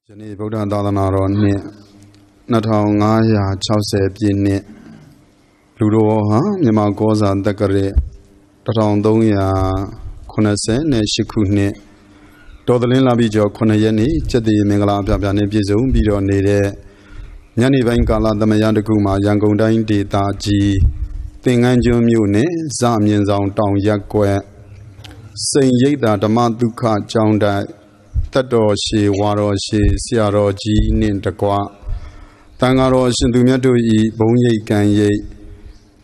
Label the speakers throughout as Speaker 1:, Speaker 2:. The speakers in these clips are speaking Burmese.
Speaker 1: ယနေ့ဗုဒ္ဓသာသနာတော်နှစ်2560ပြည့်နှစ်လူတော်ဟာမြန်မာကောဇာတက္ကရာ1388ခုနှစ်တော်သလင်းလာပြီးကျော်9ရက်နေ့ကျက်တည်မင်္ဂလာအပြပြနဲ့ပြည့်စုံပြီးတော့နေတဲ့ညနေပိုင်းကာလသမယတကူမှာရန်ကုန်တိုင်းဒေသကြီးသင်္ကန်းကျွန်းမြို့နယ်ဇအမြင့်ဆောင်တောင်ရက်ကွက်စိန်ရိပ်သာဓမ္မဒုက္ခကျောင်းတိုက်တတ်တော်ရှေဝါတော်ရှေဆရာတော်ကြီးနှင့်တကွတန်ဃာတော်ရှင်သူမြတ်တို့ဤဘုံရိပ်ကံရိပ်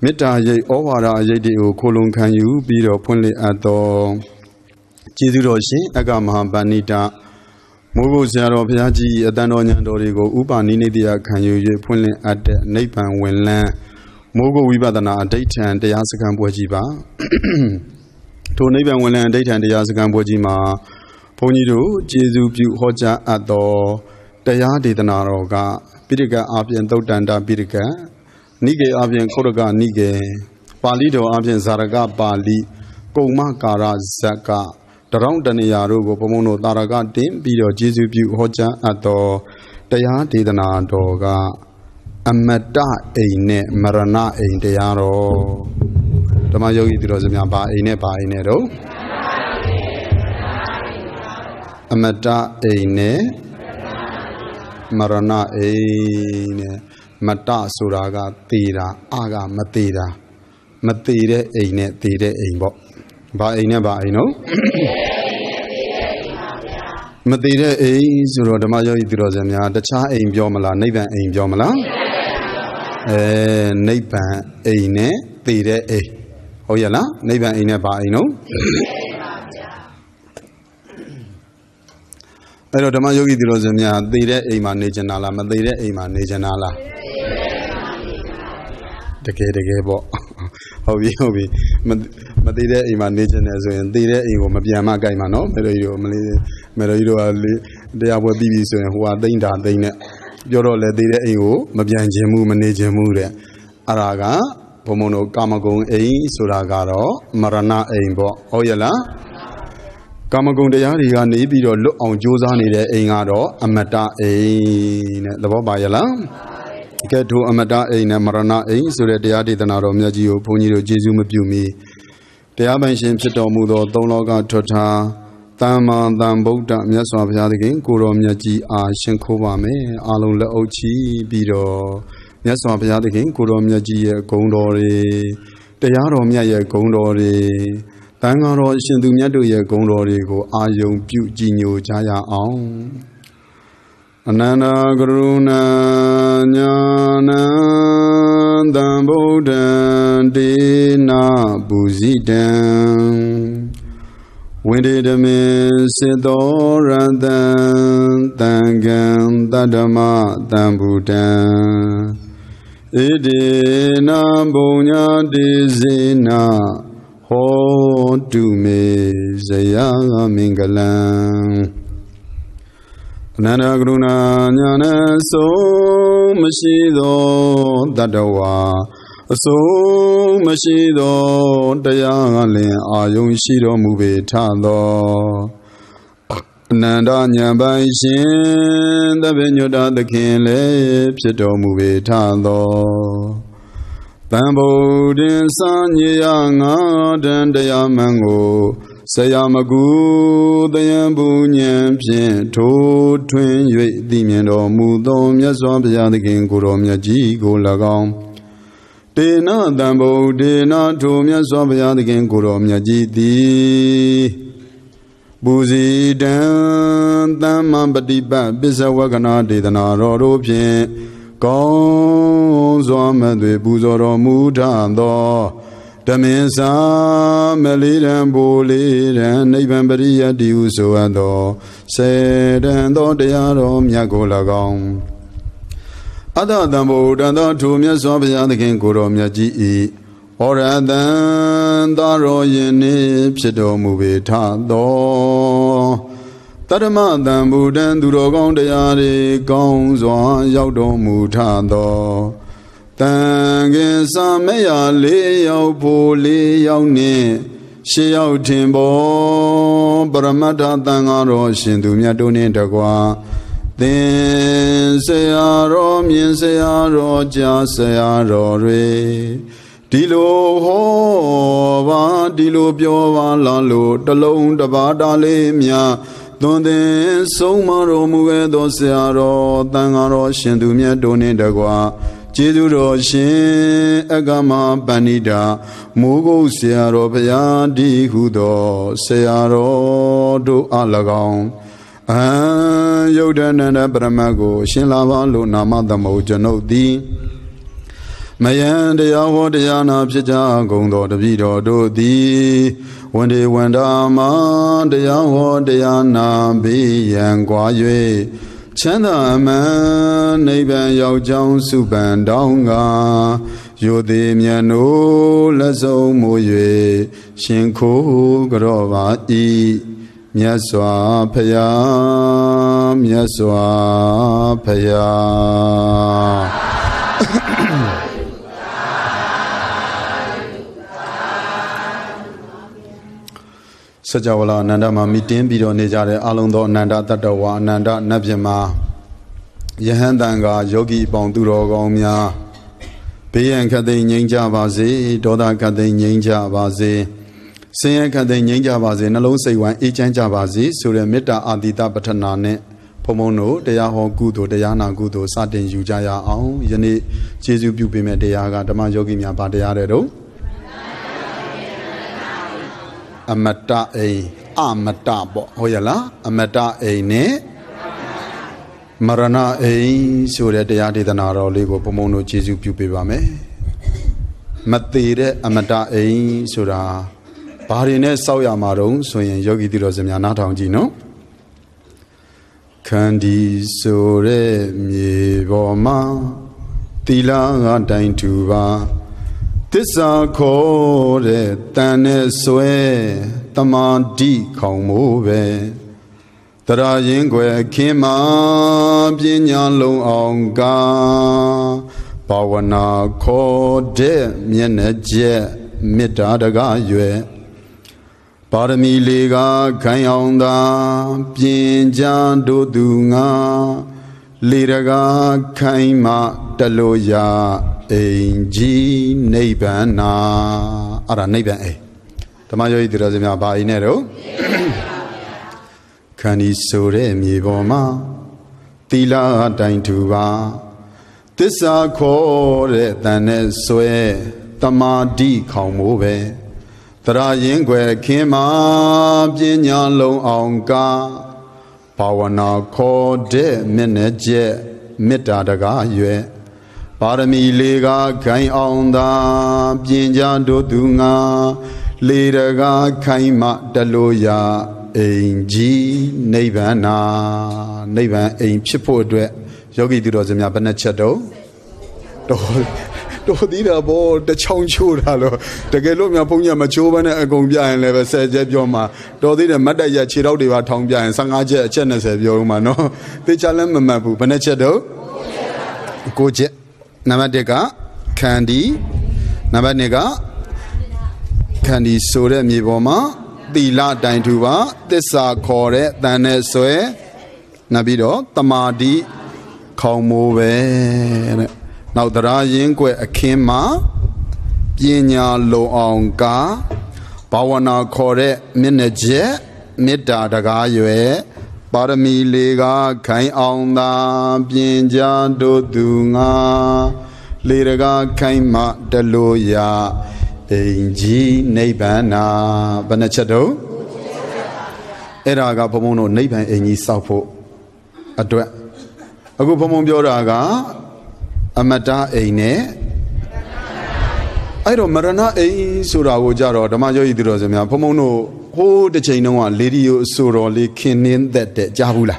Speaker 1: မေတ္တာရိပ်ဩဝါဒအရိပ်တွေကိုခိုလုံခံယူပြီးတော့ဖွင့်လှစ်အပ်တော်ကျေးဇူးတော်ရှင်အကမဟာပဏိတမိုးကုတ်ဆရာတော်ဘုရားကြီးအတန်တော်ညံတော်တွေကိုဥပါနိနိတယခံယူ၍ဖွင့်လှစ်အပ်တဲ့နိဗ္ဗာန်ဝင်လန်းမိုးကုတ်ဝိပဿနာအဋိဋ္ဌံတရားစခန်းပွဲကြီးပါထိုနိဗ္ဗာန်ဝင်လန်းအဋိဋ္ဌံတရားစခန်းပွဲကြီးမှာဘုန်းကြီးတို့ကျေးဇူးပြုဟောကြားအပ်သောတရားဒေသနာတော်ကပိဋကအာဖြင့်သုတ်တန္တပိဋကနိကေအာဖြင့်ခုရကနိကေပါဠိတော်အာဖြင့်ဇာရကပါဠိကုမ္မကာရဇက်ကတရောင်းတနေရာတို့ကိုဘုံဘုံတို့တာရကတင်ပြီးတော့ကျေးဇူးပြုဟောကြားအပ်သောတရားဒေသနာတော်ကအမတအိမ်နဲ့မရဏအိမ်တရားတော်ဓမ္မယောဂီသူတော်စများဘာအိမ်နဲ့ဘာအိမ်နဲ့တော့အမတအိမ်နဲ့မရဏအိမ်နဲ့မတဆိုတာကသေတာအာကမသေးတာမသေးတဲ့အိမ်နဲ့သေတဲ့အိမ်ပေါ့ဘာအိမ်နဲ့ဘာအိမ်နော်မသေးတဲ့အိမ်ဆိုတော့ဓမ္မယောဂီသူတော်စင်များတခြားအိမ်ပြောမလားနိဗ္ဗာန်အိမ်ပြောမလားနိဗ္ဗာန်အိမ်နဲ့သေတဲ့အိမ်ဟုတ်ရဲ့လားနိဗ္ဗာန်အိမ်နဲ့ဘာအိမ်နော်အဲ့တော့ဓမ္မယောဂီသူတော်စင်များသေတဲ့အိမ်မှာနေကြတာလားမသေတဲ့အိမ်မှာနေကြတာလားတကယ်ပေါ့ဟုတ်ပြီမသေးတဲ့အိမ်မှာနေကြတယ်ဆိုရင်သေတဲ့အိမ်ကိုမပြန်မကြိုက်မှာနော်မေတော်ကြီးတို့မလေးမေတော်ကြီးတို့ကတရားပွဲပြီးပြီဆိုရင်ဟိုကသိမ့်တာသိမ့်နဲ့ပြောတော့လေသေတဲ့အိမ်ကိုမပြန်ခြင်းမှုမနေခြင်းမှုတဲ့အဲ့ဒါကဘုံဘုံတို့ကာမဂုဏ်အိမ်ဆိုတာကတော့မရဏအိမ်ပေါ့ဟုတ်ရဲ့လားကာမဂုဏ်တရားတွေကနေပြီးတော့လွတ်အောင်ကြိုးစားနေတဲ့အိမ်ကတော့အမတအိမ်နဲ့သဘောပါရဲ့လားကဲထိုအမတအိမ်နဲ့မရဏအိမ်ဆိုတဲ့တရားဒေသနာတော်မြတ်ကြီးကိုဘုန်းကြီးတို့ကျေးဇူးမပြုမီတရားပိုင်ရှင်ဖြစ်တော်မူသောသုံးလောကထွတ်ထားသမ္မာသမ္ဗုဒ္ဓမြတ်စွာဘုရားသခင်ကိုတော်မြတ်ကြီးအားရှင်ခိုးပါမယ်အားလုံးလက်အုပ်ချီပြီးတော့မြတ်စွာဘုရားသခင်ကိုတော်မြတ်ကြီးရဲ့ဂုဏ်တော်တွေတရားတော်မြတ်ရဲ့ဂုဏ်တော်တွေတန်ဃာတော်ရှင်သူမြတ်တို့ရဲ့ဂုဏ်တော်တွေကိုအာယုံပြုကြည်ညိုကြရအောင်အနန္တကရုဏာညာဏံသံဗုဒ္ဓံဒေနာပုဇိတံဝိတေတမေစေတောရတံသံဃံတတ္တမသံဗုဒ္ဓံဣတိနာဘုံညာတိစေနာဟောတုမေဇယမင်္ဂလံအနန္တကရုဏာညာနဲ့ဆုံးမရှိသောတတ္တဝါအဆုံးမရှိသောတရားလင်အာယုံရှိတော်မူပေထသောအနန္တညာပိုင်ရှင်သဗ္ဗညုတသခင်လည်းဖြစ်တော်မူပေထသောတံဗုဒ္ဓင်စညေယငါတန်တရားမှန်ကိုဆရာမကူတယံပူဉ္ဉ္ဖြင့်ထိုးထွင်း၍သိမြင်တော်မူသောမြတ်စွာဘုရားသခင်ကိုတော်မြတ်ကြီးကို၎င်းတေနတံဗုဒ္ဓေနထိုမြတ်စွာဘုရားသခင်ကိုတော်မြတ်ကြီးသည်ပူဇီတံသမ္မာပฏิပတ်ပစ္စဝကနာဒေသနာတော်တို့ဖြင့်ကောင်းစွာမဲ့သွေပူဇော်တော်မူထသောဓမင်းစာမလေးရန်ဘူလေးရန်နိဗ္ဗာန်ပရိယတ္တိဟုဆိုအပ်သောစေတံသောတရားတော်မြတ်ကို၎င်းအတ္တတံဗုဒ္ဓသောထိုမြတ်စွာဘုရားသခင်ကိုတော်မြတ်ကြီးဤဟောရတံသာရောယင်နှင့်ဖြစ်တော်မူပေထသောတတ္တမတံဗုဒ္ဓံသူတော်ကောင်းတရားတွေကောင်းစွာရောက်တော်မူထသောတန်ခင်စာမေယလေးရောက်ဖို့လေးရောက်နှင့်ရှေးရောက်ထင်ပေါ်ပရမတ္ထသံဃာတော်ရှင်သူမြတ်တို့နှင့်တကွာသ Then say aro min say aro ja say aro re Dilo ho va dilo pyo va la lo talong da ba da le mya Don den song ma ro mu ge do say aro tan aro shin tu mya do ne da kwa Jesu ro shin agama panida Mugo say aro phaya di hu do say aro do alagong Yodananda Brahmago, Shinlava Luna Madamo Janodi Mayan de Yaho de Yana Pija Gondo de Vido do di when they went ama de Yaho de Yana be and Guayue Chanda man Neben Yao Jong Suban Donga Yode Miano Lazo Moye Shinko Grova E Myaswa Paya Myaswa Paya Sajawala Ananda ma meeting bido ne jare along do Ananda Tatawa Ananda Nabyama Yahandanga Yogi Pong Turo Gong Mya Beyan Kate Nyingja Bazi Doda Kate Nyingja Bazi Sayan Kate Nyingja Bazi Nalo Saywan Echanja Bazi Sura Mita Adita Patanane Pomono Deyaho Gudo Deyana Gudo Satin Yujaya Aung Yeni Jesu Pupime Deyaga Dama Yogi Mya Badayaro Amata Amata Bo Hoyala Amata Ne Marana Sura Deyadi Danaro Ligo Pomono Jesu Pupibame Matire Amata Sura Parine Sauya Marong Soyan Yogi Dirozamiana Tangino Kandi Sore Mi Boma Tila Dain Tuba Tissa Kore Tane Swe Tamadi Kongmove Tara Yingwe Kima Binyalo Onga Pawana Kode Mieneje Mitadaga Yue Parami Liga Kayonda Pinjan Dodunga Liraga Kaima Daloya Inji Nebana Ara Neban Tamayo Idrazimia Bainero Kani Sore Miboma Tila Daintuba Tissa Kore Tane Swe Tamadi Kongmove Tara Yingwe Kima Binyalo Onga Pawana Kode Mineje Mitadaga Yue Parami Liga Kain Onda Binja Dodunga Liraga Kaima Daloya Inji Nebana Neban Ain Chipo Dwe Yogi Dirozamia Banachado Dodira Bo the Chongchuralo the Gelomia Punya Machuban and Gombia and Lever said Jebjoma Dodida Madaya Chirodiva Tongbia and Sangaja Chenes Yomano the Chalam Mapu Banachado Goje Namadega Candy Nabadega Candy Sore Miboma Dila Daintuba Tessa Kore Dane Soe Nabido Tamadi Kaumove Now the Rajingwe Akima Pinya Lo Onga Pawana Kore Mineje Mida Dagayue Parami Liga Kain Onda Pinja Dodunga Liraga Kaima Daloya Inji Nebana Banachado Eraga Pomono Neban Eni Sapo Adwa Agu Pomon Bioraga Amata Eine I don't Marana Sura Jaro, Damajo Idrozamia, Pomono, Ho the Chainoa, Lady Suroli, Kinin that Javula.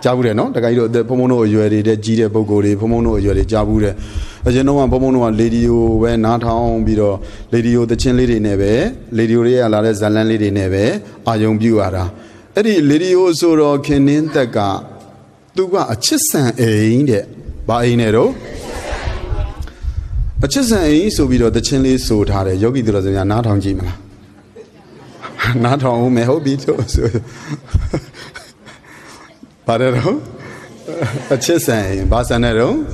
Speaker 1: Javure, no? The guy the Pomono, you are the Gide Bogori, Pomono, you are the Javure. As you know, Pomono, Lady when not home, Bido, Lady the Chin Lady Neve, Lady Rea La Zalan Lady Neve, Ayong Buara. Eddie Lady Suro Kinin Taka, Duga a Chisan in there. By Nero a Chesay so we do the Chinley so tired, Yogi does not on Jimla. Not on may hope it. But A chessay, Basanero?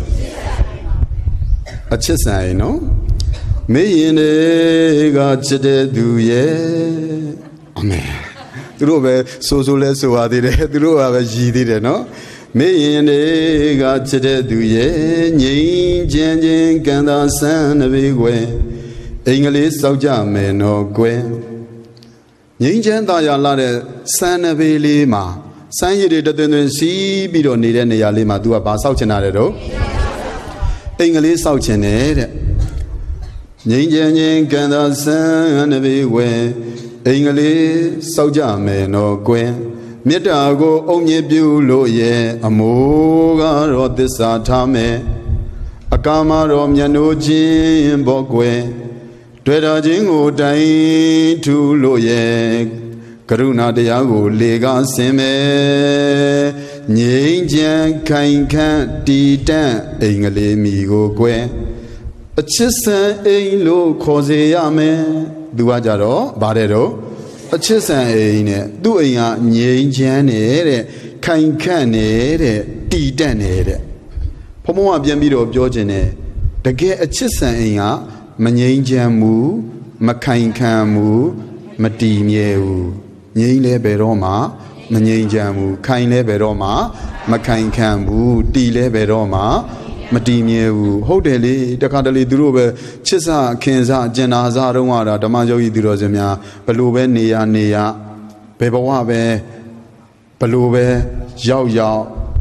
Speaker 1: A chessay, no? Me in a got do ye. Amen. Through so less so I did through a G did no? Me in a got do ye, ye, jen, can the sun of a way. English Soja me no gwen. Yin Daya Lade, San of a lima. San you did the sea, be don't need any alima do about South Chanado. English South Chanade. Yin can the sun of a way. English Soja me no gwen. Meta go only bulo ye, a moga or this atame. A camera of Yanoji Bogwe. Tweda jingo dai tu loye Karuna de yago lega seme Nyin kain kan di dan Engale mi go kwe A chisan ein lo cause yame Dua jaro barero A chisan ein du ya nyin ne kain kan ne di dan ne Pomo wa pian pi do pyo chin ne Takae a chisan ein ya Manyanjamu, Makainkamu, Madimeu, Yale Beroma, Manyanjamu, Kaine Beroma, Makainkamu, Dile Beroma, Madimeu, Hodeli, Dakadali Drube, Chisa, Kenza, Jenaza, Romara, Damajo Idrozemia, Palube, Nia, Bebawabe, Palube, Yao Yao,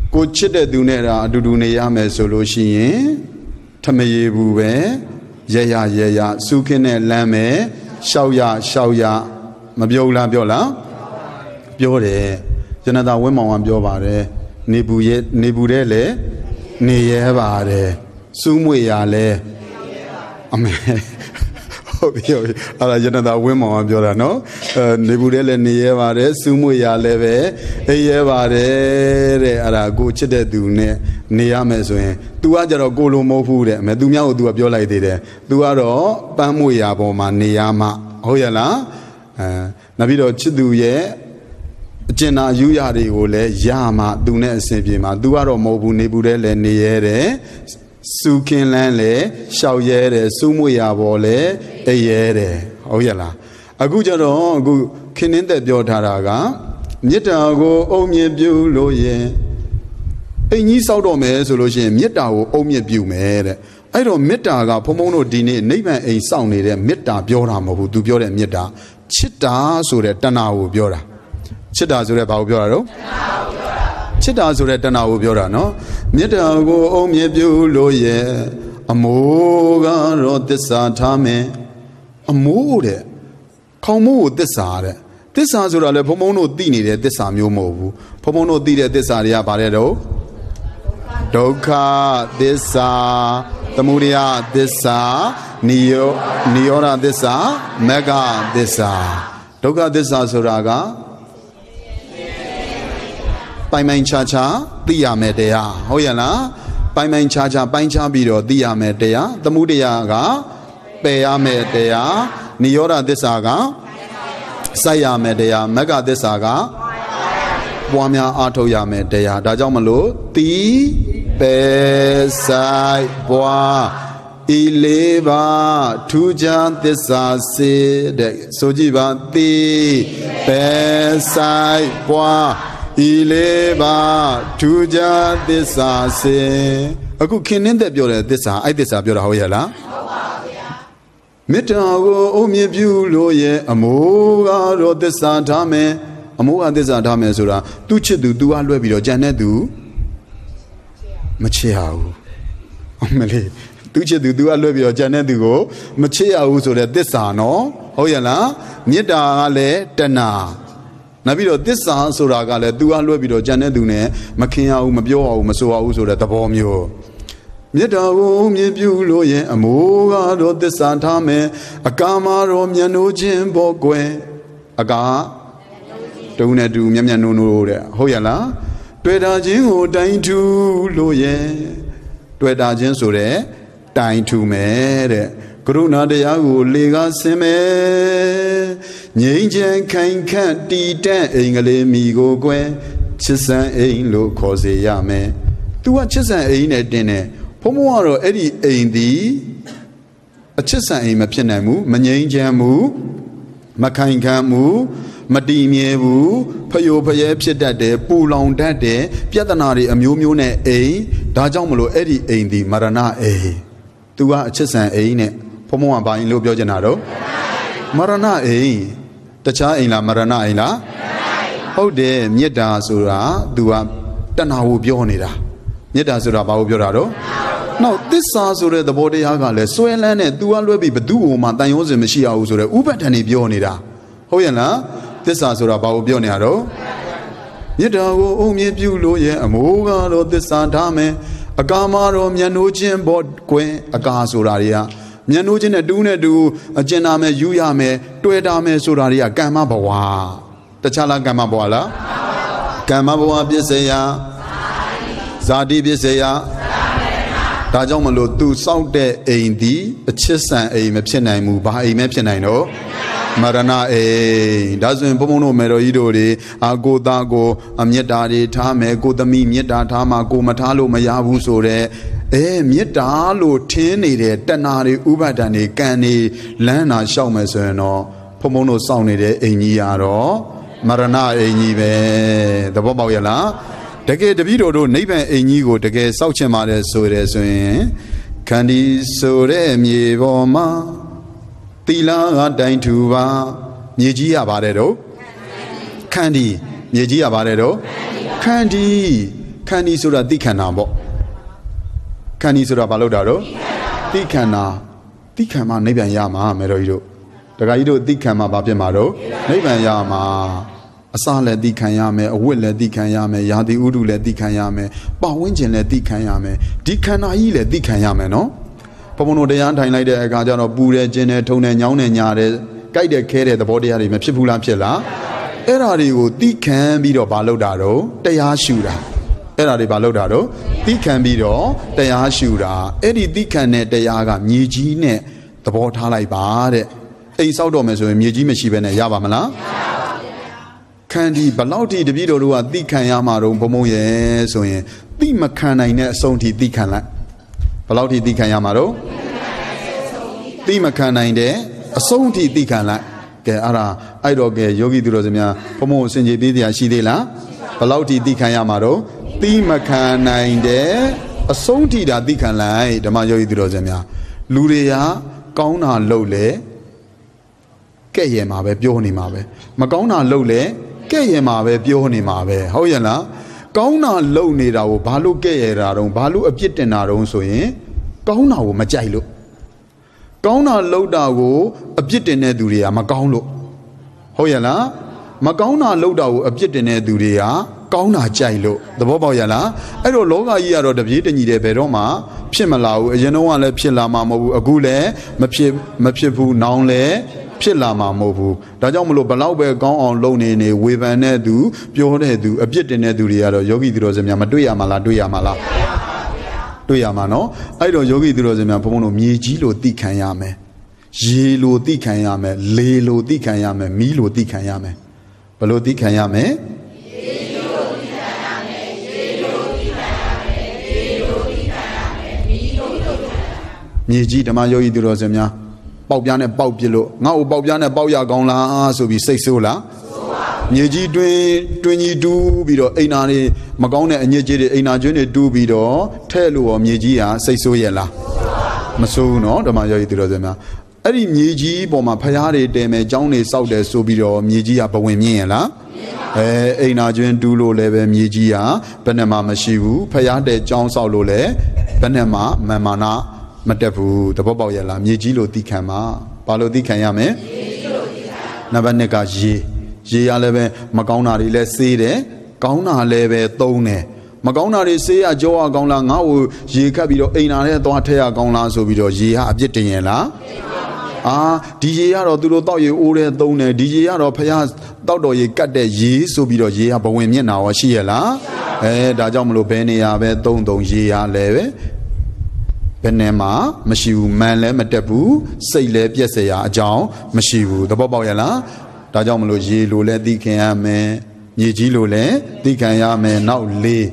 Speaker 1: Good Chida Dunera, Dudunea, Solution, Tamaye Bube. Yeah, Sukine Lame, Shauya, Mabiola, Biore, Janada women Biovare, Nebudele, Neyevare, Sumuyale. Amen. Ala Janada women Biora, no? Nebudele Neyevare, Sumuyale, Eyevare, Ara go chede dune, Neamezwe. Tu are a golo mofu, Medumia do a biola de. Tu are all Pamuya Boma, Neama, Hoyala, Navido Chiduye, Jena Yuyari Ole, Yama, Dune Sebima, Duaro Mobu Nebudele Niere, Sukin Lanle, Shauyere, Sumuya Bole, Eyere, Hoyala. A good jaro, good kinin de Biotaraga, Nita go, Omye Bu Loye. Any Saudome solution, Meta or Omia Bume. I don't meta, Pomono Dine, name a sound, Meta Bioram who do Biora Meta, Chita so that Tanao Biora. Chita so that Biora. Chita so that Tanao Biora, no? Meta go Omia Bu Loye, a moga wrote this atame, a mood. Como this are. This answer a Pomono Dini, this Samu Movu. Pomono did this area Barredo. Doka disa, Tamuria disa, Niora disa, Mega disa. Doka disa suraga. Paimain chacha, Dia Medea. Hoyana, Paimain chacha, Paincha biro, Dia Medea, Tamuria ga, Pea Medea, Niora disaga, Saya Medea, Mega disaga. Wamia Atoya Medea, Dajamalo, Ti. Besai boa ileva tujan desa se de sojiba ti besai boa ileva tujan desa se. Aku kinin de biore desa, I desa biora hoyala. Meta go omye bu lo ye amoga ro desa dame amoga desa dame sura tu chitu tu a lwe pi do jan ne tu Machiao. Omele. Tuche do a love your Janedugo, Machiao so that this are no. Hoyala, Nieta ale, Tena. Navido this are so ragale, do a love your Janedune, Makia, Mabio, Masoa, so that the bomb you. Nieta, Mibulo, ye, Amoga, do the Santame, Akama, Romiano, Jim, Bogwe, Aga, don't do Miano, Hoyala. Tweda jingo dine to loye. Tweda jinsore, dine to me. Corona de Yago lega seme. Nyan kain cat di dan, Engale migo gwen. Chisan ain lo cause yame. Tu a chisan ain at dinner. Pomoro Eddie ain thee a chisan aim a pinamu, Manyan jamu, Makainkamu, Madimievu, Payo Payep that day, Poulon that day, Piatanari, a mumune a, Dajamolo Eddie ain the Marana a. Tu a chisan ain. Pomoa buying Lubio Genaro Marana a Tacha in la Marana ila Oh de Mieta Sura Dua Tanahu Bionida Mieta Sura Bao Biorado. Now this Sasura the body agale, Soelan, Dua Lubi, but Duo Matayos and Machia Usura, Ubatani Bionida. Hoyana, this Sasura Bao Bionado Yeta o Miebulo, ye, Amoga, this Santame, Agamaro, Mianojin, Bod Que, Agasuraria. Mianujin a dune do a gename, Yuyame, Tuedame, Suraria, Gamma Bawa. The Chala Gamma Boala Gamma Boa Bisaya Zadi Bisaya Tajamalo do South de Aindi, a Chisan a Mepsinamu, by a Mepsinino Marana a doesn't Bomono Meroidori, a go dago, a Mietari, Tame, go the me, Mieta, Tama, go Matalo, Mayabu Sore. Mietalo tinny, Tanari, Ubadani, Gani, Lana Shawmesano, Pomono sounded a Niaro, Marana a Nive, the Bobayala, the gate the video do Neighbor a Nigo, the gate Souchemare Sore, Candy Sore, Mievoma, Tila, Daintuva, Miejia Barredo, Candy, Miejia Barredo, Candy Sura Dicanabo. Canny Sura Balodaro, Ticama, Neban Yama, Meroido. The Gaido Dicama Babimaro, Neban Yama, Asala Dicayame, a Willa Dicayame, Yadi Udule Dicayame, Bawinjin Dicayame, Dicanaile Dicayame, no? Pomono de Anti like the Gajano, Bude, Gene, Tone, Yawn and Yare, Guide Care, the body of Mepsipula Pilla, Erario, Dican Bido Balodaro, they are shooter. Era de Balodaro, Dican Bido, they are shooter, Eddie Dicanet, they are Mugine, the Bortalai Bade, a Saudomes, Mugime Shibene Yavamala. Candy Balauti, the Bido, Dicayamaro, Pomoye, so in Dimacana in Sonti Dicana. Balauti Dicayamaro, Dimacana in there, a Sonti Dicana, Ara, I don't get Yogi Durozemia, Pomo Senji Bidia Shidela, Balauti Dicayamaro. Timacana in there, a sonti that Dican lie, the Majo Hidrozemia. Luria, Gauna Lole, Kayemabe, Bionimabe. Magona Lole, Kayemabe, Bionimabe. Hoyana, Gauna Lone, Balu Gayera, Balu a Pietanaro, so eh? Gauna Majalo. Gauna Loda, a Pietane Duria, Magaulo. Hoyana, Magona Loda, a Pietane Duria. Gauna Jailo, the Boboyala, I don't longer year of the Vietnam Beroma, Pimalau, Genoa, Pilama, Agule, Mapipu, Naunle, Pilama Mobu, Dajamolo Balaube gone on loan in a Wivanedu, Pionedu, a bit in Eduria, Yogi Drozemia, Duya Mano, I don't Yogi Drozemia, Pomono, Mijilo Dicayame, Jilo Dicayame, Lelo Dicayame, Milo Dicayame, Balo Dicayame. Niji, the Mayo Idrozemia, Bobiana Bobilo, now Bobiana Boya Gonla, so be say sola. Niji Twinny do bido, Ainani, Magona and Yeji, Ainajune do bido, Telu or Mijia, say so yella. Masuno, the Mayo Idrozemia. Eri Niji, Boma Payari, Deme, Johnny Saude, so bido, Mijia, Bawemiela. Ainajun Dulo Leve Mijia, Benema Mashivu, Payade, John Saulole, Benema, Mamana. Matapu, the Boboyala, Mijilo Dicama, Palo Dicayame, Nabaneka Ye Aleve, Magona, let's say there, Gauna Leve, Tone. Magona, say a Joa Gonla, now, Ye Cabio, Ainare, Doatea Gonla, so video, Ye Abjetiela. DJ or Duro, Ure, Done, DJ or Payas, Dodo, ye cut the Ye, so video, Ye, Bohemian now, Shiela, Dajamlo Penny, Abe, Don Ye Leve. Benema, Mashiu, Male, Matabu, Sailep, Yesaya, Jow, Mashiu, the Boboyala, Dajamology, Lule, Dicame, မြေကြီးလိုလည်းသိခံရမယ်နောက်လေး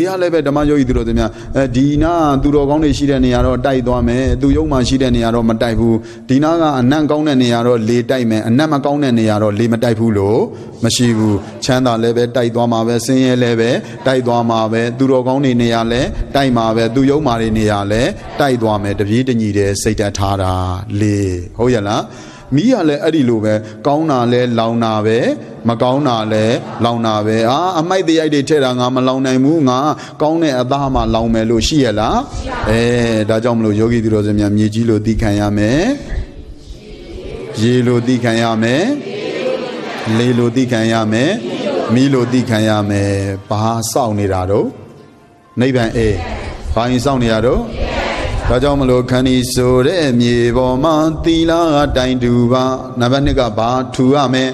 Speaker 1: ရလည်းပဲဓမ္မယောဂီသူတော်စင်များဒီနာသူတော်ကောင်းတွေရှိတဲ့နေရာတော့တိုက်သွားမယ်သူယုံမှရှိတဲ့နေရာတော့မတိုက်ဘူးဒီနာကအနံ့ကောင်းတဲ့နေရာတော့လေတိုက်မယ်အနံ့မကောင်းတဲ့နေရာတော့လေမတိုက်ဘူးလို့မရှိဘူးချမ်းသာလည်းပဲတိုက်သွားမှာပဲဆင်းရဲလည်းပဲတိုက်သွားမှာပဲသူတော်ကောင်းတွေနေရာလည်းတိုက်မှာပဲသူယုံမှတွေနေရာလည်းတိုက်သွားမယ်တပြေးတညီတဲ့စိတ်ဓာတ်ထားတာဟုတ်ရဲ့လားမီးရလဲအဲ့ဒီလိုပဲကောင်းတာလဲလောင်တာပဲမကောင်းတာလဲလောင်တာပဲအမိုက်တရိုက်တွေထဲတာငါမလောင်နိုင်ဘူးငါကောင်းတဲ့အသားမှလောင်မယ်လို့ရှိရလားဒါကြောင့်မလို့ယောဂီသူတော်စင်များမြေကြီးလိုသိခံရမယ်ရေလိုသိခံရမယ်လေလိုသိခံရမယ်မီးလိုသိခံရမယ်ဘာစောင့်နေတာတော့နိဗ္ဗာန်ဘာရင်စောင့်နေရတော့ဒါကြောင့်မလို့ခန္ဒီဆိုတဲ့မြေပေါ်မှာသီလကတိုင်တူပါနံပါတ်2ကဘာထူရမယ်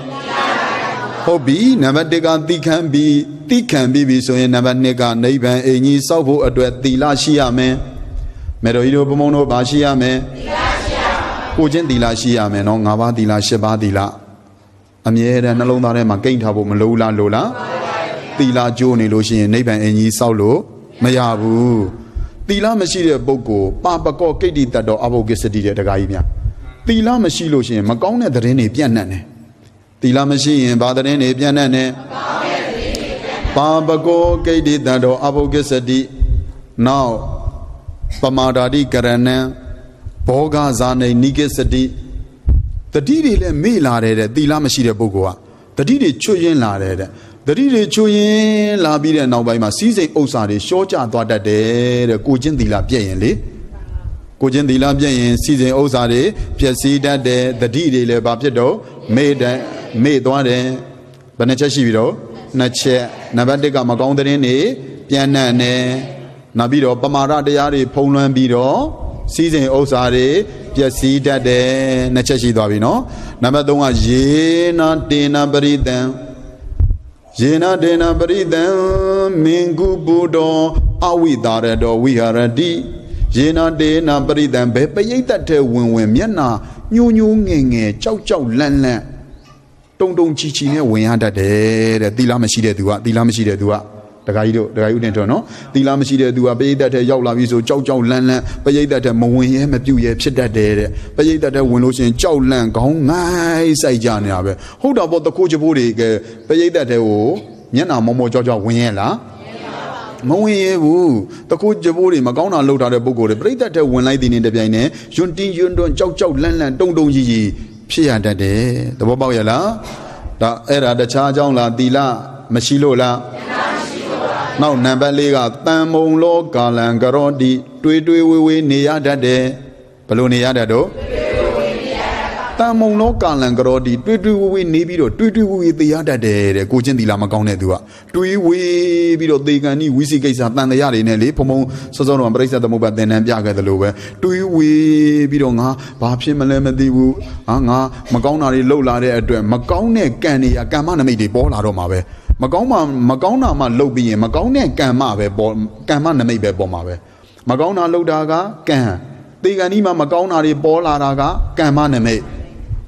Speaker 1: ဟုတ်ပြီနံပါတ်1ကသိခံပြီးဆိုရင်နံပါတ်2ကနိဗ္ဗာန်အိမ်ကြီးစောက်ဖို့အတွက်သီလရှိရမယ်မေတော်ကြီးတို့ဘုံဘုံတို့ဘာရှိရမယ်ကိုချင်းသီလရှိရမယ်နော်5ပါးသီလ10ပါးသီလအမြဲတမ်းနှလုံးသားထဲမှာကိန်းထားဖို့မလိုလားလို့လားသီလကျိုးနေလို့ရှိရင်နိဗ္ဗာန်အိမ်ကြီးစောက်လို့မရဘူးသီလမရှိတဲ့ပုဂ္ဂိုလ်ပါပကောကိတ္တိတ္တောအဘုဂစ္စတိတဲ့တကားကြီးများသီလမရှိလို့ရှိရင်မကောင်းတဲ့သတင်းတွေပြန့်နှံ့တယ်သီလမရှိရင်ဘာသတင်းတွေပြန့်နှံ့တယ်ပါပကောကိတ္တိတ္တောအဘုဂစ္စတိနောက်ပမာဒာတိကရဏံဘောဂဇာနေနိကိစ္စတိတတိတွေလည်းမေ့လာတယ်တဲ့သီလမရှိတဲ့ပုဂ္ဂိုလ်ကတတိတွေချွတ်ရင်းလာတယ်တဲ့တတိတွေချွတ်ရင်းလာပြီးတဲ့နောက်ပိုင်းမှာစီးစိမ်ဥစ္စာတွေရှော့ကျသွားတတ်တယ်တဲ့ကိုချင်းသီလပြည့်ရင်လေကိုချင်းသီလပြည့်ရင်စီးစိမ်ဥစ္စာတွေပျက်စီးတတ်တယ်တတိတွေလည်းဘာဖြစ်တော့မေ့သွားတယ်ဘယ်နှချက်ရှိပြီတော့2ချက်နံပါတ်1ကမကောင်းသတင်းတွေပြန်နှံ့တယ်နောက်ပြီးတော့ပမာဒတရားတွေဖုံးလွှမ်းပြီးတော့စီးစိမ်ဥစ္စာတွေပျက်စီးတတ်တယ်2ချက်ရှိသွားပြီနော်နံပါတ်3ကယေနာတေနာပရိတံယေနာတေနာပရိတံမင်ကုပုတောအဝိတာရတောဝိဟာရတိယေနာတေနာပရိတံဘယ်ပရိသတ်တဲ့ဝင်မျက်နာညိုးငယ်ကြောက်လန့်တုံချီနဲ့ဝင်ရတတ်တယ်တဲ့သီလမရှိတဲ့သူကတခါကြီးဦးတင်တော်နော်သီလမရှိတဲ့သူကပရိသတ်တဲ့ရောက်လာပြီဆိုကြောက်လန့်ပရိသတ်တဲ့မဝင်ရဲမပြုတ်ရဲဖြစ်တတ်တယ်တဲ့ပရိသတ်တဲ့ဝင်လို့ရှိရင်ကြောက်လန့်ခေါင်းငိုင်းစိုက်ကြနေတာပဲဟုတ်တာပေါ့တခိုးချဖို့တွေကပရိသတ်တဲ့ကိုမျက်နှာမောကြောက်ဝင်ရဲလားမဝင်ရဲဘူးတခိုးချဖို့တွေမကောင်းတာလုပ်ထားတဲ့ပုဂ္ဂိုလ်တွေပရိသတ်တဲ့ဝင်လိုက်တဲ့နေတပြိုင်နက်ယွန်းတင်းကြောက်လန့်တုံကြီးဖြစ်ရတတ်တယ်သဘောပေါက်ရလားဒါအဲ့ဒါတခြားအကြောင်းလားသီလမရှိလို့လားနောက်နံပါတ်4ကတန်မုံလောကာလံကရောတိတွေးဝေးနေရတတ်တယ်ဘလို့နေရတတ်တော့တန်မုံလောကာလံကရောတိတွေးဝေးနေပြီးတော့တွေးဝေးသေရတတ်တယ်တဲ့ကိုချင်းသီလမကောင်းတဲ့သူကတွေးဝေးပြီးတော့သေကံဤဝိသိကိစ္စတန်တရားတွေနဲ့လေဖုံစောစောတော့ပရိစ္ဆေသမုပ္ပါသင်္นานပြခဲ့တယ်လို့ပဲတွေးဝေးပြီးတော့ငါဘာဖြစ်မလဲမသိဘူးငါမကောင်းတာတွေလှုပ်လာတဲ့အတွက်မကောင်းတဲ့ကံတွေကကမ္မနမိတ်တွေပေါ်လာတော့မှာပဲမကောင်းတာမှလှုပ်ပြီးရင်မကောင်းတဲ့ကံမပဲပေါ်ကံမနမိတ်ပဲပေါ်မှာပဲမကောင်းတာလှုပ်တာကကံသေကံဤမှာမကောင်းတာတွေပေါ်လာတာကကံမနမိတ်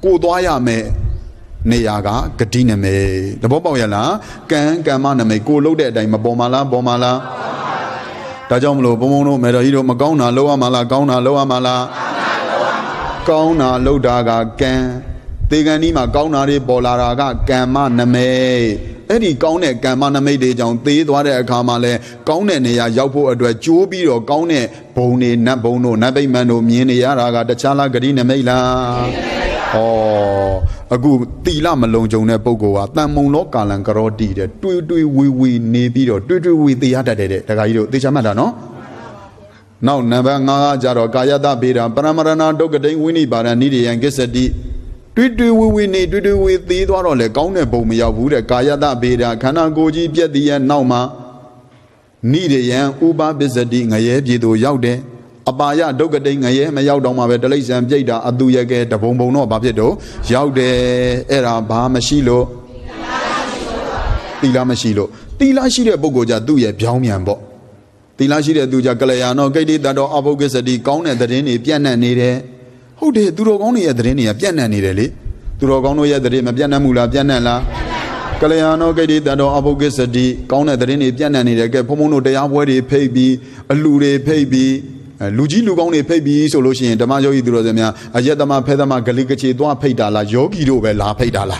Speaker 1: ကိုသွားရမယ်နေရာကဂတိနမိတ်သဘောပေါက်ရလားကံမနမိတ်ကိုလှုပ်တဲ့အတိုင်းမပေါ်မှာလားပေါ်မှာလားဒါကြောင့်မလို့ဘုံဘုံတို့မေတော်ကြီးတို့မကောင်းတာလှုပ်ရမှာလားကောင်းတာလှုပ်ရမှာလားကောင်းတာလှုပ်တာကကံသေကံဤမှာကောင်းတာတွေပေါ်လာတာကကံမနမိတ်အဲ့ဒီကောင်းတဲ့ကံမနမိတ်တွေကြောင့်သေးသွားတဲ့အခါမှာလဲကောင်းတဲ့နေရာရောက်ဖို့အတွက်ကြိုးပြီးတော့ကောင်းတဲ့ဘုံတွေနတ်ဘုံတို့နတ်ဗိမာန်တို့မြင်နေရတာကတခြားလားဂတိနမိတ်လားအခုတိလမလုံးကြုံတဲ့ပုဂ္ဂိုလ်ကတန်မုံလောကာလံကရောတိတဲ့တွေးဝေနေပြီးတော့တွေးဝေသေရတတ်တယ်တဲ့တခါကြီးတို့သေချာမှတ်တာနော်နောက်နံပါတ်5ကကြတော့ကာယတဗေဒပရမရဏဒုက္ကတိဝိနိပါဒနိရိယံကိစ္စတိတွေးဝေနေတွေးဝေသေးသွားတော့လေကောင်းတဲ့ဘုံမရောက်ဘူးတဲ့ကာယတဗေဒခန္ဓာကိုယ်ကြီးပြည့်တည်ရဲ့နောက်မှာနိရိယံဥပပစ္စတိငရဲပြေသူရောက်တယ်အပါယဒုက္ကတိငရဲမရောက်တော့မှပဲတလိษံပြိတ္တာအတုရကဲတဘုံတော့ဘာဖြစ်တော့ရောက်တယ်အဲ့ဒါဘာမရှိလို့သီလမရှိလို့သီလရှိတဲ့ပုဂ္ဂိုလ်ကြသူ့ရဲ့ပြောင်းမြန်ပေါ့သီလရှိတဲ့သူကြကလျာဏောကိတ္တိတ္တောအဘုဂ္ဂစ္စတိကောင်းတဲ့သတင်းတွေပြန့်နှံ့နေတယ်ဟုတ်တယ်သူတော်ကောင်းတွေရဲ့သတင်းတွေကပြန့်နှံ့နေတယ်လေသူတော်ကောင်းတို့ရဲ့သတင်းမပြန့်နှံ့ဘူးလားပြန့်နှံ့လား Kalayano Gadi Dado Abogusadi, Kauna Drini Pianani, Pomono de Awadi Paybi, a Lure Paybi. Luigi Lugoni Paybi solution, Damajo Idrozemia, Ayatama Pedama Galicaci, Dua Paydala, Yogi La Paydala.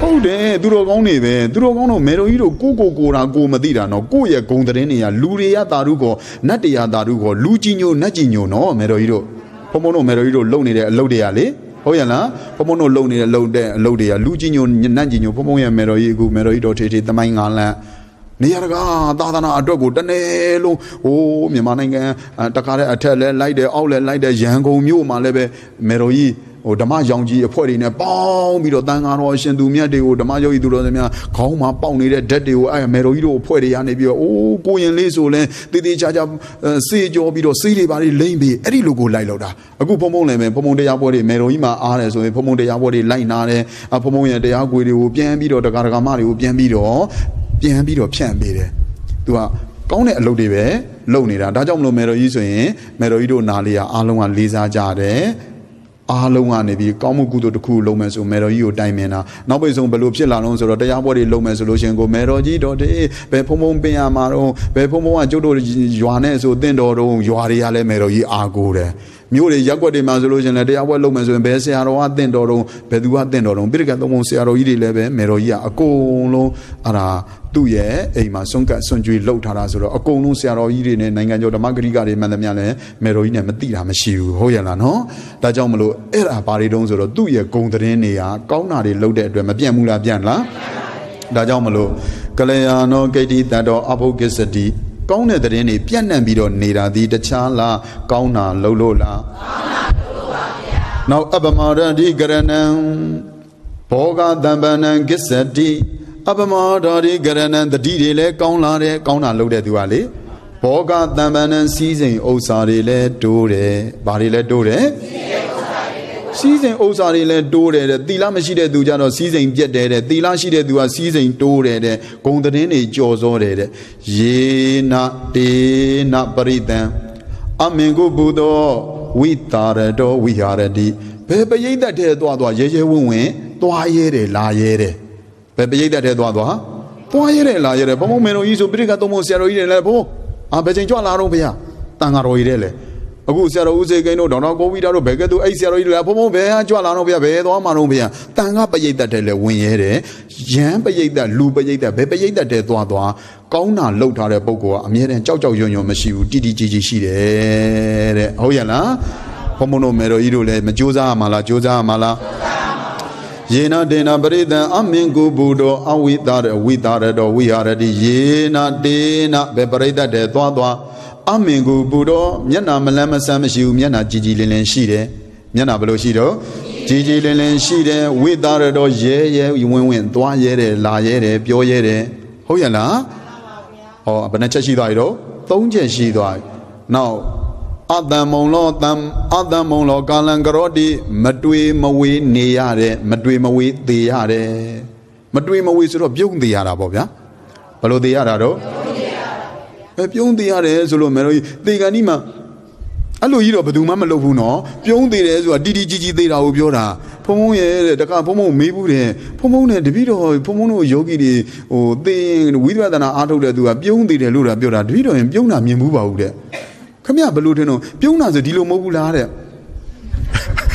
Speaker 1: Oh, there, Durogoni, Durogono, Meroido, Gogo Gora, Go Madira, no, Goya Gondrenia, Luria Darugo, Natia Darugo, Lugino, Nagino, no, Meroido. Pomono Meroido, Lodeale. Oyala, Pomono Lodea, Lugino, Nagino, Pomoya Meroigo, Meroido, the Mangala. Niaraga, Dadana, Adogo, Danelo, oh, Mimananga, Takara, Atele, like the outlet, like the Jango, Muma, Lebe, Meroi, or Damajangi, a put in a bomb, Midodanga, or Shendumia, or Damajo, Iduromia, Koma, Pony, Dead, Meroido, Puerianabio, oh, going Lisole, did each other see Jobido, Silly Bari, Lambi, Eddie Lugo, Liloda, a good Pomone, Pomonde Abodi, Meroima, Ares, or Pomonde Abodi, Lainare, a Pomoya de Aguido, Bienbido, the Gargamari, Bienbido. Bien bido pian bide. Tua Kaune Lodive, Lonida, Dajam Mero Isoin, Meroido Nalia, Alonga Lisa Jade, Alonga Nevi, Kamugudo to cool Lomas or Meroio Dimena, Nobis on Belupia Alonso, the Yabodi Lomas solution go Meroji, Bepomon Beamaro, Bepomo, Jodo Johannes or Dendoro, Yoariale Meroi Agore. Mule Yago de Mazolution, the Yawa Lomas and Bessiaro, Dendoro, Pedua Dendoro, Birgato Monsiaro Idileve, Meroia, a colo, Ara. Tuye, a Masonka Sonjui Lotarazoro, a Cono Sero Irene, Nangajo, the Magriga, Madamiane, Meroina Matira, Mashu, Hoyala, no? Dajamolo, Era Paridonzoro, Duye, Gondrenia, Kaunari loaded, Mabiamula Bianla, Dajamolo, Galeano, Gadi, Dado, Abogesadi, Kauna the Rene, Pianambido, Nida, the Chala, Kauna, Lolola. Now, Abamada, di Garanam, Poga, Dambanan, Gesadi. Abama Dari Garanan, the Dile, Kauna loaded duale. Poga Damanan season Osarile Dore, Barile Dore. Season Osarile Dore, Dila Machide Dujano, season Jet, Dila Shide Dua, season Dore, Gondane Josore, Ye not de not baridan. Amengo Budo, we tarado, we are a di. Pepe Yeda de Dua, Ye win, Toyere, La Yere. Pepe that head one, Poire la yere, Pomomeno is a brigatomo Sero Lebo, a Bejan Larobia, Tangaroidele. A good Sero Uzegano, don't go without a beggar to a Sero Lapomo, Joalanobia, Bedo, Manovia, Tanga Payeta Tele, Winere, Jam Payeta, Lupayeta, Pepe that head one, Kauna, Lotare Boko, Amir and Chow Junior Machiu, DDG Shide, Hoyala, Pomono Mero Idole, Majuza Mala, Josa Mala. Yena dena brida amingu budo awitare we are the yena dena bebrida de dwa amingu budo myana malama samashu myana jijilin shide myana blo shido jijilin shide witare do ye win dwa ye la ye pyo ye ho ya la ho bana chat shi twai do 3 ချက်ရှိသွား now Adamolo Galangarodi, Madui Mawi Niare, Madui Mawi the Yare, Madui Mawi sort of Bung the Arabobia, Palo the Arado, Bung the Are, Zulu Mary, the Ganima. Allo Yiro Baduma Lovuno, Bung the Rezo, DDG de la Ubiora, Pomoye, the Capomo, Mibure, Pomone, the Vido, Pomono Yogi, or they with than Auto that do a Bung the Lura Biora, Vido and Buna Mimuba. Come here, Balutino. Piona the Dilo Mobulare.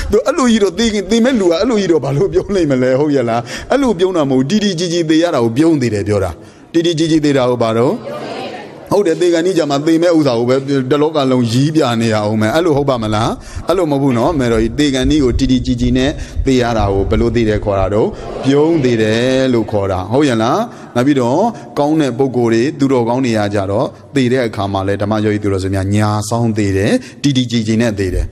Speaker 1: The Aluido digging the Melu, Aluido Balu, Bione, Hoyala, Alubiona Mo, DDG de Yara, Bion de Dora, DDG de Raubaro. Oh, the Deganija, they met the local Jibia near home, Alu Hobamala, Alu Mobuno, Mero, Deganigo, DDG, the Yara, below the Corado, Bion de Lucora, Hoyala. Nabido, Kaune Bogori, Duro Goni Ajaro, the Kamale, the Majo Durozemia, Sound de, DDG net de.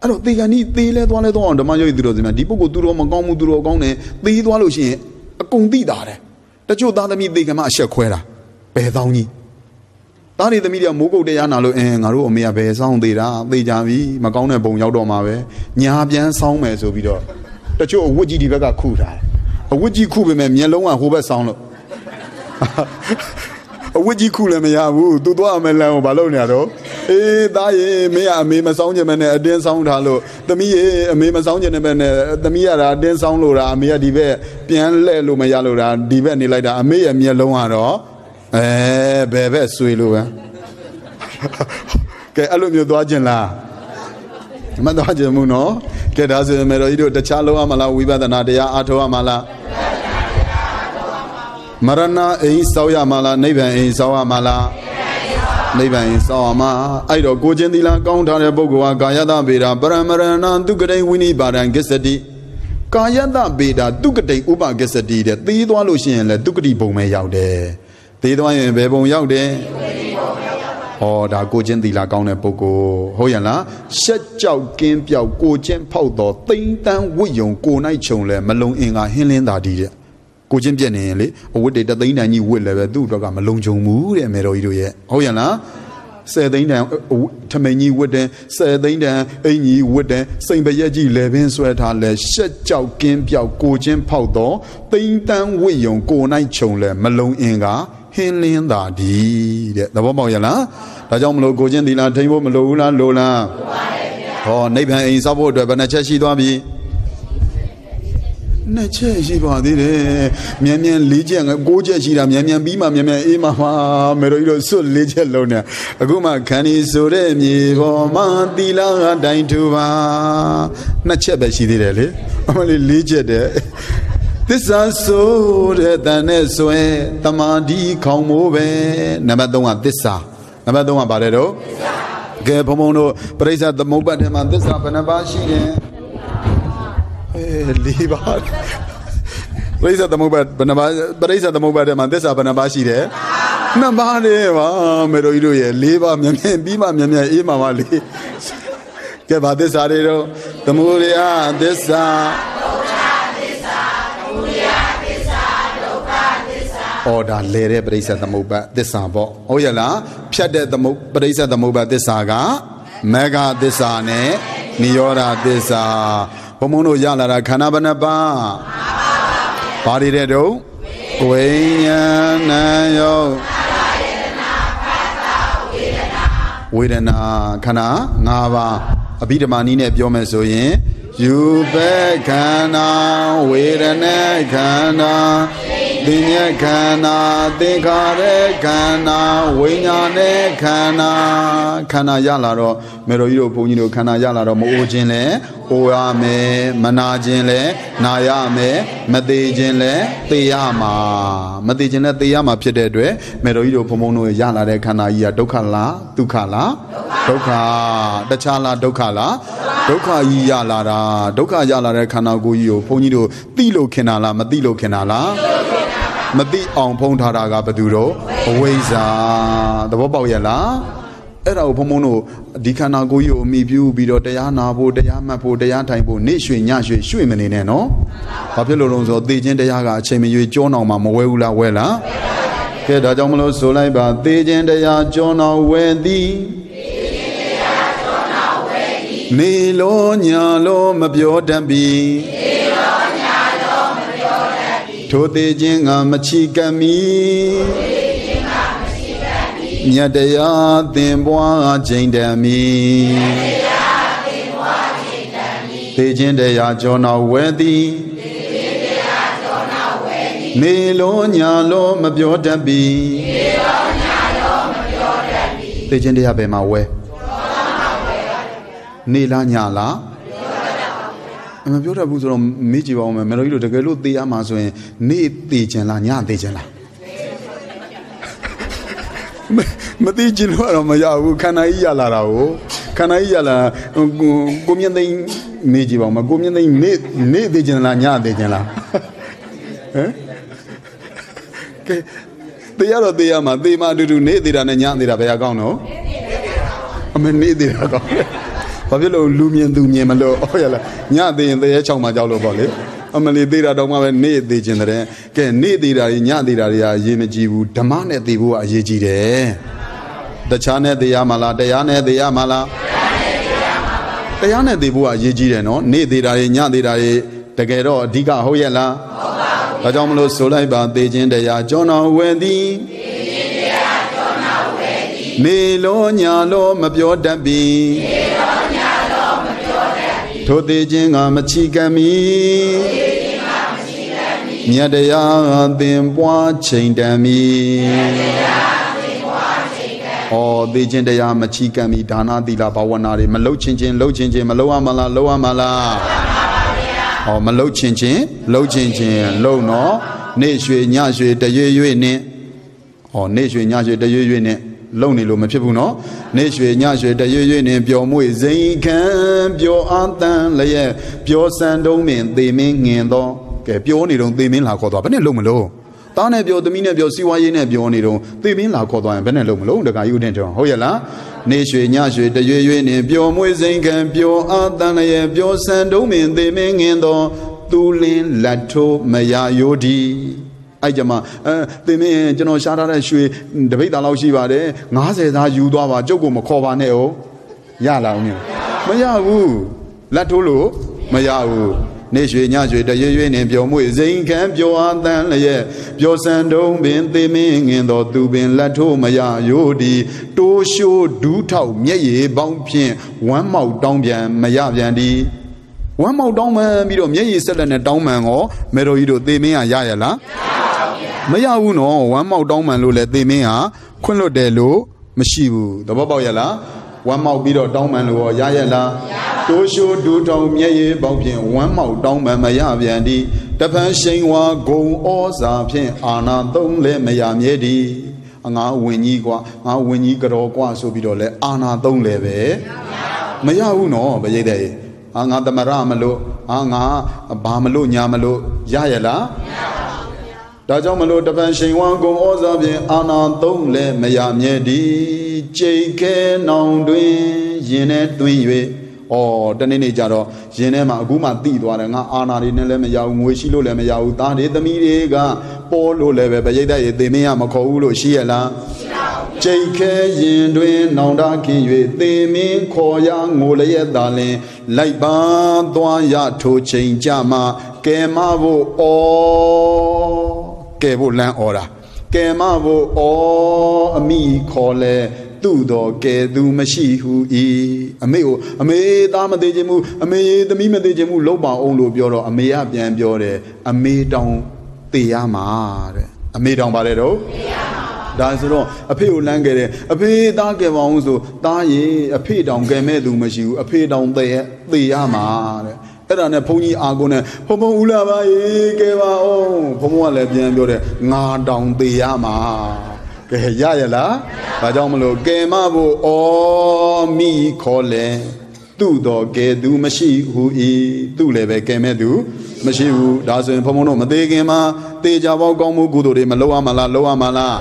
Speaker 1: I don't think I need the let one on the Majo Durozema, Dipo Duro Mogomu Duro Gone, the Dualoshi, a Condi Dare. The Joe Dada me big a masha quera, Bedoni. That is the media Mogo de Analo and Aru Mea Be Sound de Javi, Magone Bonyodo Mave, Nyabian Sound Mesovido. The Joe Woody Vega Kuda. A woody coupe me yellow and Hoover sound. which you cool me abu to do a melon balonado. Eh, die me a me my sound man a den sound hello. The me a me my sound man the me a den sound lora me a dive pian le lumayalora dive ni like a me a me alone. Bebe suilu. Okay, alumio doajen la. Madajan muno. Get us a meroido the chalo amala wiba the nadia ato amala. Marana e Sawya mala, neighbor in Sawa mala, neighbor in Sawama. I don't go gentila, count on a bogoa, Gayada beda, Baramarana, Dugade, Winnie Baran, Gessadi. Gayada beda, Dugade, Uba Gessadi, the Dualucian, the Dugadi Bome out there. They don't bebo out there. Oh, da go gentila, count a bogo, Hoyana, Shet Chow, Game Piao, go gent powder, Ting Tan, William, go night chole, Malone in a Hinland idea. Go gently, or would they that they knew will ever do dog a long jong mood and meroido yet. Oh, yana said they now to many would then say they now any would then sing by Yaji Levin sweater, let shet chow game piao go gent powder, Ting Tan William, go night chole, Malone inga, Hinland daddy. The Bomoyana, the Jomlo go gentila, table Malola Lola. Oh, neighbor in Sabo, but Nachashi Dobby. Nache she body, Miamian Legion, a gorgeous Miamian Bima, Miamian Meroido, so legend lona. Aguma cani so remi, Mandila, Daintuva. Nache, she did it. Only legend. This is so that so Tamadi, Comove, never don't want this. Never don't want Barredo. Get Pomono, praise at the Mobat and this up and about she. Leave out. Raise at the mobile, but raise at the mobile and this up and about she there. Nobody, Meroido, leave up, Bima, Imamali. Get about this Aredo, the Muria, this. Oh, that lady, brace at the mobile, this sabo. Oh, yella, Piat at the brace at the mobile, this saga, Mega this ane, Niora this. Pomono Yala Kanabanaba Body Redo Wayanayo Widana Kana Nava Abidamanine Biomesoye You Bekana Widana Kana Dinya Kana Dekare Kana Winyane Kana Kana Yalaro Meroyo Punino Kana Yalaro Mojinle Oame Manajinle Nayame Madejinle Teyama Madejinle Teyama Piedre Meroyo Pomono Yala Kana Ya Dokala Dukala Doka Dachala Dokala Doka Yalara Doka Yala Kana Guyo Ponino Tilo Kenala Madilo Kenala Mati on Pontaraga Baduro, Waza, the Boboyala, Era Pomono, Dicana Goyo, Mibu, Bido, Diana, Bodayamapo, Dayantaibo, Nishu, Yashi, Swimming, no? Papilons, Dejan Dayaga, Chemi, John, Mamuela, Wella, Get a Domino Solaiba, Dejan Daya, John, Wendy Nilo, Nyalo, Mabio, Dambi. Tote jinga machikami Nyadaya Dimboa Jindami Tejindaya Jona Wedi Nilo Nyalo Mabiodabi Tejindaya Bema We Nila Nyala I'm a beautiful Mijibo, Meroido, the Galo de Amazon, need the Jelania de Jela. Matijin, Mayahu, Canayala, Canayala, Gomian Mijibo, Gomian need the Jelania de Jela. The other day, I'm a dema do need it and a yan de Bayagano. I mean, need it. Pavilo Lumian Dunyamalo, Oyala, Yadi and the Echoma Jalo Valley. Amali Dira don't have a need the general, can need the Yadidaria, Yimajibu, Damane the Wu Ajiji. The Chane de Yamala, Diane de Yamala. Diane de Wu Ajiji, no, need the Yadidari, the Gero, Diga Hoyala. Ajamlo Solaiba, the Jendaya, Jonah Wendy. နေလောညာလောမပြောတတ်ပြီထိုသေးခြင်းကမချီကံမီမြတ်တရားသင်ပွားချိန်တံမီဩသေးခြင်းတရားမချီကံမီဒါနသီလဘာဝနာတွေမလှုပ်ချင်းချင်းလှုပ်ချင်းချင်းမလှုပ်ရမလားလှုပ်ရမလားဩမလှုပ်ချင်းချင်းလှုပ်ချင်းချင်းလှုပ်နော်နေရွှေညရွှေတရွေ့ရွေ့နဲ့ဩနေရွှေညရွှေတရွေ့ရွေ့နဲ့လုံနေလို့မဖြစ်ဘူးနော်နေရွှေညရွှေတရွေ့ရွေ့နဲ့ပျော်မွေ့စိန်ခံပျော်အားတန်လျက်ပျော်စံတုံးမင်းသေမင်းငင်တော့ကဲပျော်နေတော့သေမင်းလာခေါ်သွားဘယ်နဲ့လုံမလို့သားနဲ့ပျော်သမီးနဲ့ပျော်စီဝါရေးနဲ့ပျော်နေတော့သေမင်းလာခေါ်သွားရင်ဘယ်နဲ့လုံမလို့တခါယူတင်ကြောဟုတ်ရဲ့လားနေရွှေညရွှေတရွေ့ရွေ့နဲ့ပျော်မွေ့စိန်ခံပျော်အားတန်လျက်ပျော်စံတုံးမင်းသေမင်းငင်တော့သူလင်းလက်ထိုးမရယိုဒီအဲ့ကြမှာသင်မင်းကျွန်တော်ရှားထားတဲ့ရွှေတပိတ်တာလောက်ရှိပါတယ်90သားယူသွားပါကျုပ်ကိုမခေါ်ပါနဲ့ဟုတ်ရလားဦးမျိုးမရဘူးလက်ထိုးလို့မရဘူးနေရွှေညရွှေတရွေ့ရွေ့နဲ့ပျော်မွေ့စိန်ခံပျော်အားတန်လျက်ပျော်စံတုံးပင်သင်မင်းငင်တော်သူပင်လက်ထိုးမရယိုဒီတိုးရှိုးဒူးထောက်မျက်ရည်ပေါင်းဖြင့်ဝမ်းမောက်တောင်းပြန်မရပြန်ဒီဝမ်းမောက်တောင်းမှန်ပြီးတော့မျက်ရည်ဆက်လက်နဲ့တောင်းမှန်ရောမေတော်ကြီးတို့သေမင်းကရရလားမရဘူးနော်ဝမ်းမောက်တောင်းမှန်လို့လဲသေမင်းဟာခွင့်လွတ်တယ်လို့မရှိဘူးသဘောပေါက်ရလားဝမ်းမောက်ပြီးတော့တောင်းမှန်လို့ရရလားတိုးရှိုးဒူးထောင်မျက်ရည်ပေါက်ဖြင့်ဝမ်းမောက်တောင်းမှန်မရပြန်ဒီတပန်းရှိန်ဝါဂုံဩဇာဖြင့်အာနာသုံးလဲမရမြဲဒီငါဝင်းကြီးကွာငါဝင်းကြီးကြော်ကွာဆိုပြီးတော့လဲအာနာသုံးလဲပဲမရဘူးနော်ဗရိတ်တဲ့ငါသမရမလို့ငါဘာမလို့ညာမလို့ရရလားဒါကြောင့်မလို့တပန်ရှင်ဝံကုံဩဇာဖြင့်အာနာသုံးလဲမရမြဲဒီကြိတ်ခဲနောင်တွင်ရင်နဲ့တွင်၍တနေ့နေ့ကြတော့ရင်ထဲမှာအခုမှတိသွားတယ်ငါအာနာတွေနဲ့လည်းမရဘူးငွေရှိလို့လည်းမရဘူးသားတွေသမီးတွေကပေါ်လို့လည်းပဲပရိသတ်ရေသေမင်းရမခေါ်ဘူးလို့ရှိရလားကြိတ်ခဲရင်တွင်နောင်တခင်၍သေမင်းခေါ်ရငိုလျက်သာလင်လိုက်ပန်းသွားရထိုချိန်ကြမှာကဲမဖို့ကဲဖို့လမ်းဩတာကဲမဖို့အမိခေါ်လဲသူ့တော်ကဲသူမရှိဟုဤအမေကိုအမေသားမသေးခြင်းမူအမေသမီးမသေးခြင်းမူလောက်ပါအောင်လို့ပြောတော့အမေကပြန်ပြောတယ်အမေတောင်သေရမှာတဲ့အမေတောင်ပါတယ်တော့သေရမှာဒါဆိုတော့အဖေကိုလမ်းခဲ့တယ်အဖေသားကဲပါအောင်ဆိုသားရေအဖေတောင်ကဲမဲ့သူမရှိဘူးအဖေတောင်သေရမှာတဲ့အဲ့ဒါနဲ့ဘုန်းကြီးအာကုန်းနဲ့ဘုံဦးလာပါရေကဲပါအောင်ဘုံကလည်းပြန်ပြောတယ်ငါတောင်သေရမှာကဲရရလားဒါကြောင့်မလို့ကဲမဖို့မိခေါ်လဲသူ့တော်ကဲသူမရှိဟုဤသူ့လည်းပဲကဲမဲ့သူမရှိဘူးဒါဆိုရင်ဘုံတို့မသေးခင်မှာသေချာပေါကောင်းမှုကုသိုလ်တွေမလုပ်ရမလားလုပ်ရမလား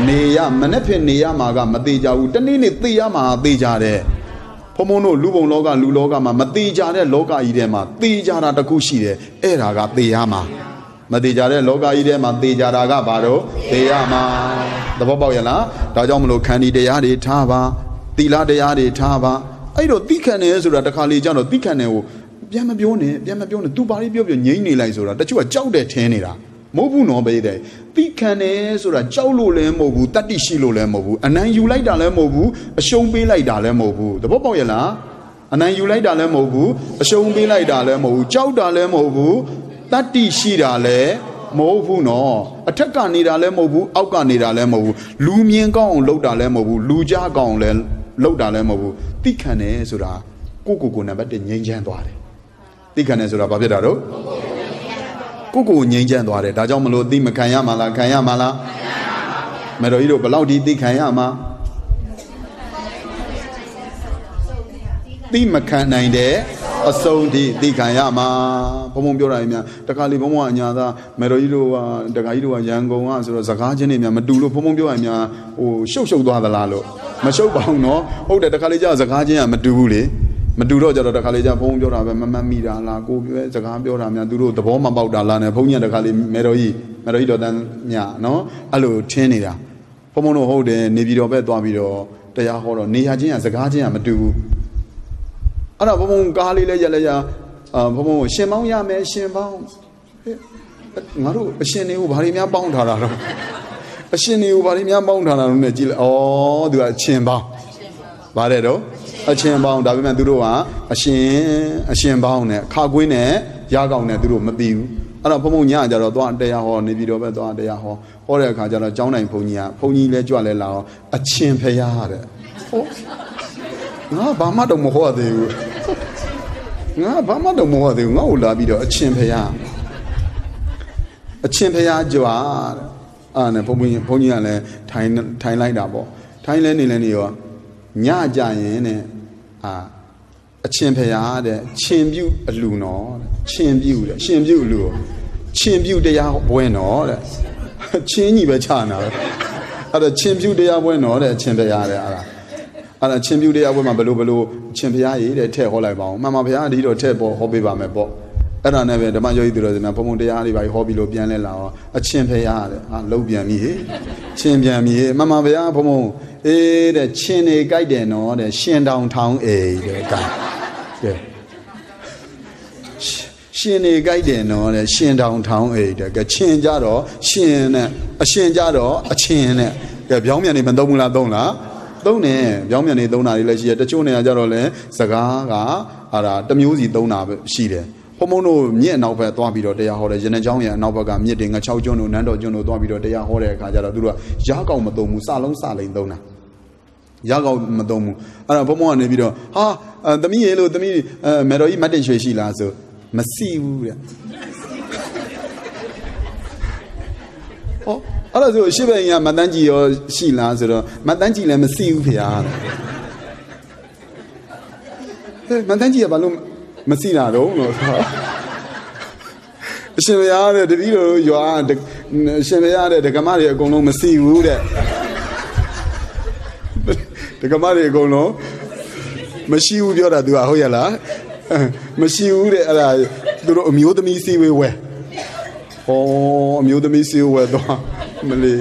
Speaker 1: နေရမနဲ့ဖြစ်နေရမှာကမသေးကြဘူးတနေ့နေ့သေရမှာသေကြတယ်ဘုံတို့လူပုံလောကလူလောကမှာမသေးကြတဲ့လောကကြီးထဲမှာသေကြတာတခုရှိတယ်အဲ့ဒါကသေရမှာမသေးကြတဲ့လောကကြီးထဲမှာသေကြတာကဘာတော့သေရမှာသဘောပေါက်ရလားဒါကြောင့်မလို့ခန္ဒီတရားတွေထားပါသီလတရားတွေထားပါအဲ့တော့တိခဏ်နေဆိုတာတခါလေကြောင့်တော့တိခဏ်နေကိုပြန်မပြောနဲ့သူပါလေးပြောငြိမ့်နေလိုက်ဆိုတာတချို့ကကြောက်တယ်ထင်းနေတာမဟုတ်ဘူးနော်ဘေးတဲ့တိခဏ်နေဆိုတာကြောက်လို့လည်းမဟုတ်ဘူးတတ္တိရှိလို့လည်းမဟုတ်ဘူးအနံယူလိုက်တာလည်းမဟုတ်ဘူးအရှုံးပေးလိုက်တာလည်းမဟုတ်ဘူးသဘောပေါက်ရလားအနံယူလိုက်တာလည်းမဟုတ်ဘူးအရှုံးပေးလိုက်တာလည်းမဟုတ်ဘူးကြောက်တာလည်းမဟုတ်ဘူးတတ္တိရှိတာလည်းမဟုတ်ဘူးနော်အထက်ကနေနေတာလည်းမဟုတ်ဘူးအောက်ကနေနေတာလည်းမဟုတ်ဘူးလူမြင်ကောင်းအောင်လုပ်တာလည်းမဟုတ်ဘူးလူကြားကောင်းအောင်လည်းလုပ်တာလည်းမဟုတ်ဘူးတိခဏ်နေဆိုတာကိုနံပါတ်1ငြိမ်းချမ်းသွားတယ်တိခဏ်နေဆိုတာဘာဖြစ်တာတော့ကိုငြိမ်းချမ်းသွားတယ်ဒါကြောင့်မလို့တိမခံရမှာလားခံရမှာလားမတော်ကြီးတို့ဘယ်လောက်ဒီတိခံရမှာတိမခံနိုင်တဲ့အဆုံးထိတိခံရမှာဘုံပြောတာကြီးများတခါလေဘုံကအညာသားမေတော်ကြီးတို့ကတခါကြီးတို့ကရန်ကုန်ကဆိုတော့စကားချင်းတွေများမတူလို့ဘုံပြောရများရှုပ်သွားသလားလို့မရှုပ်ပါဘူးနော်ဟုတ်တယ်တခါလေကြာစကားချင်းကမတူဘူးလေမတူတော့ကြတော့တခါလေကြာဘုံပြောတာပဲမမှတ်မိတာလားကိုပြောစကားပြောတာများသူတို့သဘောမပေါက်တာလားနဲ့ဘုံကြီးတခါလေမေတော်ကြီးတော်တန်းညနော်အဲ့လိုထင်းနေတာဘုံတို့ဟုတ်တယ်နေပြည်တော်ဘက်သွားပြီးတော့တရားဟောတော့နေရချင်းကစကားချင်းကမတူဘူးအဲ့တော့ဘုံကားလေးလဲရက်လဲရဘုံရှင်ပေါင်းရမယ်ရှင်ပေါင်းငါတို့အရှင်တွေကိုဘာတွေများပေါင်းထားတာတော့ အရှင်တွေကိုဘာတွေများပေါင်းထားတာလို့နဲ့ကြည့်လိုက်သူကအချင်းပေါင်းဗါတဲ့တော့အချင်းပေါင်းဒါပေမဲ့သူတို့ကအရှင်ပေါင်းနဲ့ခါကွင်းနဲ့ရကောင်နဲ့သူတို့မပြီးဘူးအဲ့တော့ဘုံဘုံညကြတော့သွားတရားဟောနေပြီးတော့ပဲသွားတရားဟောတဲ့အခါကျတော့ကျောင်းတိုင်းဘုန်းကြီးလဲကြွလဲလာတော့အချင်းဖျားတဲ့ငါဘာမှတော့မဟောသေးဘူးငါဘာမှတော့မဟောသေးဘူးငါ့ကိုလာပြီးတော့အချင်းဖျားကြွတဲ့နဲ့ဘုန်းကြီးကလည်းထိုင်လိုက်တာပေါ့ထိုင်လဲနေရောညကြရင်နဲ့အချင်းဖျားတဲ့ချင်းပြုတ်အလူနော်ချင်းပြုတ်တဲ့ရှင်ပြုတ်အလူချင်းပြုတ်တရားပွဲနော်တဲ့ချင်းကြီးပဲခြာနာပဲအဲ့ဒါချင်းပြုတ်တရားပွဲနော်တဲ့ချင်းဖျားတဲ့အဲ့ဒါချင်းပြုတ်တရားပွဲမှာဘလို့ချင်းဖျားရေးတဲ့ထဲ့ဟောလိုက်ပါအောင်မှန်ပါဗျာဒီတော့ထဲ့ပေါ်ဟောပေးပါမယ်ပေါ့အဲ့ဒါနဲ့ပဲဓမ္မယောဂီသူတော်စင်များဘုံတရားတွေပါဟောပြီးလို့ပြန်လဲလာတော့အချင်းဖျားတဲ့လုံးပြန်ပြီချင်းပြန်ပြီမှန်ပါဗျာဘုံတဲ့ချင်းနေကြိုက်တယ်နော်တဲ့ရှင်တောင်ထောင်းတဲ့ကဲရှင်နေကြိုက်တယ်နော်တဲ့ရှင်တောင်ထောင်းတဲ့ကဲချင်းကြတော့ရှင်နဲ့အရှင်ကြတော့အချင်းနဲ့ကဲပြောင်းမြန်နေမသုံးဘူးလားသုံးတယ်ပြောင်းမြန်နေသုံးတာတွေလည်းရှိတယ်တချို့နေရာကြတော့လဲစကားကတမျိုးစီသုံးတာပဲရှိတယ်ဘုံဘုံတို့မြစ်အနောက်ဘက်သွားပြီးတော့တရားဟောတယ်ရနချောင်းရဲ့အနောက်ဘက်ကမြစ်တွေငါ6ကျွန်းတို့နန်းတော်ကျွန်းတို့သွားပြီးတော့တရားဟောတဲ့အခါကျတော့သူတို့ကရားကောင်မသုံးဘူးစလုံးစလိန်သုံးတာရားကောင်မသုံးဘူးအဲ့တော့ဘုံဘုံကနေပြီးတော့သမီးရေလို့သမီးမေတော်ကြီးမတ်တင်ရွှေရှိလားဆိုမရှိဘူးတဲ့အဲ့ဒါဆိုရှစ်ဘက်ရင်ကမတန်းကြီးရောရှိလားဆိုတော့မတန်းကြီးလည်းမရှိဘူးဖေဟာမတန်းကြီးကဘာလို့မရှိတာတော့လို့အရှင်ဘုရားတဲ့တပည့်တော်ရွာအရှင်ဘုရားတဲ့ဒကမတွေအကုန်လုံးမရှိဘူးတဲ့ဒကမတွေအကုန်လုံးမရှိဘူးပြောတာသူကဟုတ်ရလားမရှိဘူးတဲ့အဲ့ဒါသူတို့အမျိုးသမီးစီဝဲဝဲအမျိုးသမီးစီဝဲတော့မလေး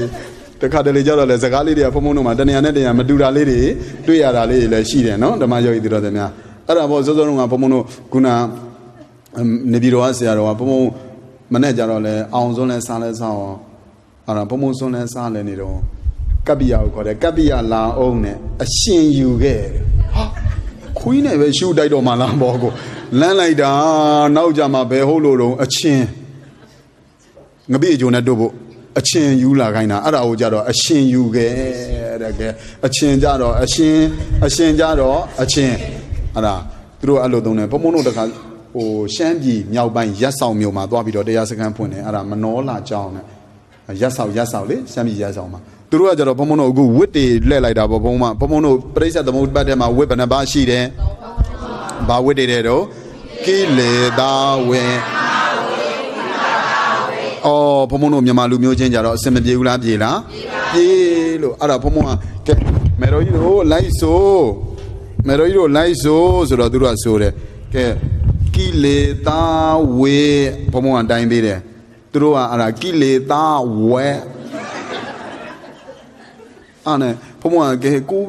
Speaker 1: တခါတလေကြတော့လေစကားလေးတွေကဖုံဖုံတို့မှာတနေရာနဲ့တနေရာမတူတာလေးတွေတွေ့ရတာလေးတွေလည်းရှိတယ်နော်ဓမ္မယောဂီသူတော်စင်များအဲ့ဒါပေါ့စောစောကဘုံဘုံတို့ခုနနေပြည်တော်ကဆရာတော်ကဘုံဘုံမနဲ့ကြတော့လေအောင်စွန်းလဲစားလဲစားအောင်အဲ့ဒါဘုံဘုံစွန်းလဲစားလဲနေတော့ကပ္ပိယကိုခေါ်တယ်ကပ္ပိယလာအောင်နဲ့အရှင်ယူခဲ့ခွေးနဲ့ပဲရှူတိုက်တော့မှလားဘောကိုလမ်းလိုက်တာနောက်ကြမှာဘယ်ဟုတ်လို့တော့အချင်းငပိအကျိုးနဲ့တို့ဖို့အချင်းယူလာခိုင်းတာအဲ့ဒါကိုကြတော့အရှင်ယူခဲ့တဲ့ကဲအချင်းကြတော့အရှင်ကြတော့အချင်းအဲ့ဒါသူတို့အဲ့လိုသုံးတယ်ဘုံဘုံတို့တခါရှမ်းပြည်မြောက်ပိုင်းရက်ဆောင်မြို့မှာသွားပြီးတော့တရားစခန်းဖွင့်တယ်အဲ့ဒါမနောလာကျောင်းနဲ့ရက်ဆောင်လေရှမ်းပြည်ရက်ဆောင်မှာသူတို့ကကြတော့ဘုံဘုံတို့အခုဝစ်တွေလှည့်လိုက်တာပေါ့ဘုံဘုံတို့ပြိဿသမုပ္ပါဒ်ထဲမှာဝစ်ဘယ်နှပါရှိတယ်ဘာဝစ်တွေတဲ့တော့ကိလေသာဝင်ဘုံဘုံတို့မြန်မာလူမျိုးချင်းကြတော့အစင်မပြေဘူးလားပြေလားပြေလို့အဲ့ဒါဘုံဘုံကမေတော်ကြီးတို့လိုက်ဆိုတော့သူတို့ကဆိုတယ်ကဲကိလေသာဝေဘုံဘုံကတိုင်းပေးတယ်သူတို့ကအဲ့ဒါကိလေသာဝဲနဲ့ဘုံဘုံကကဲကို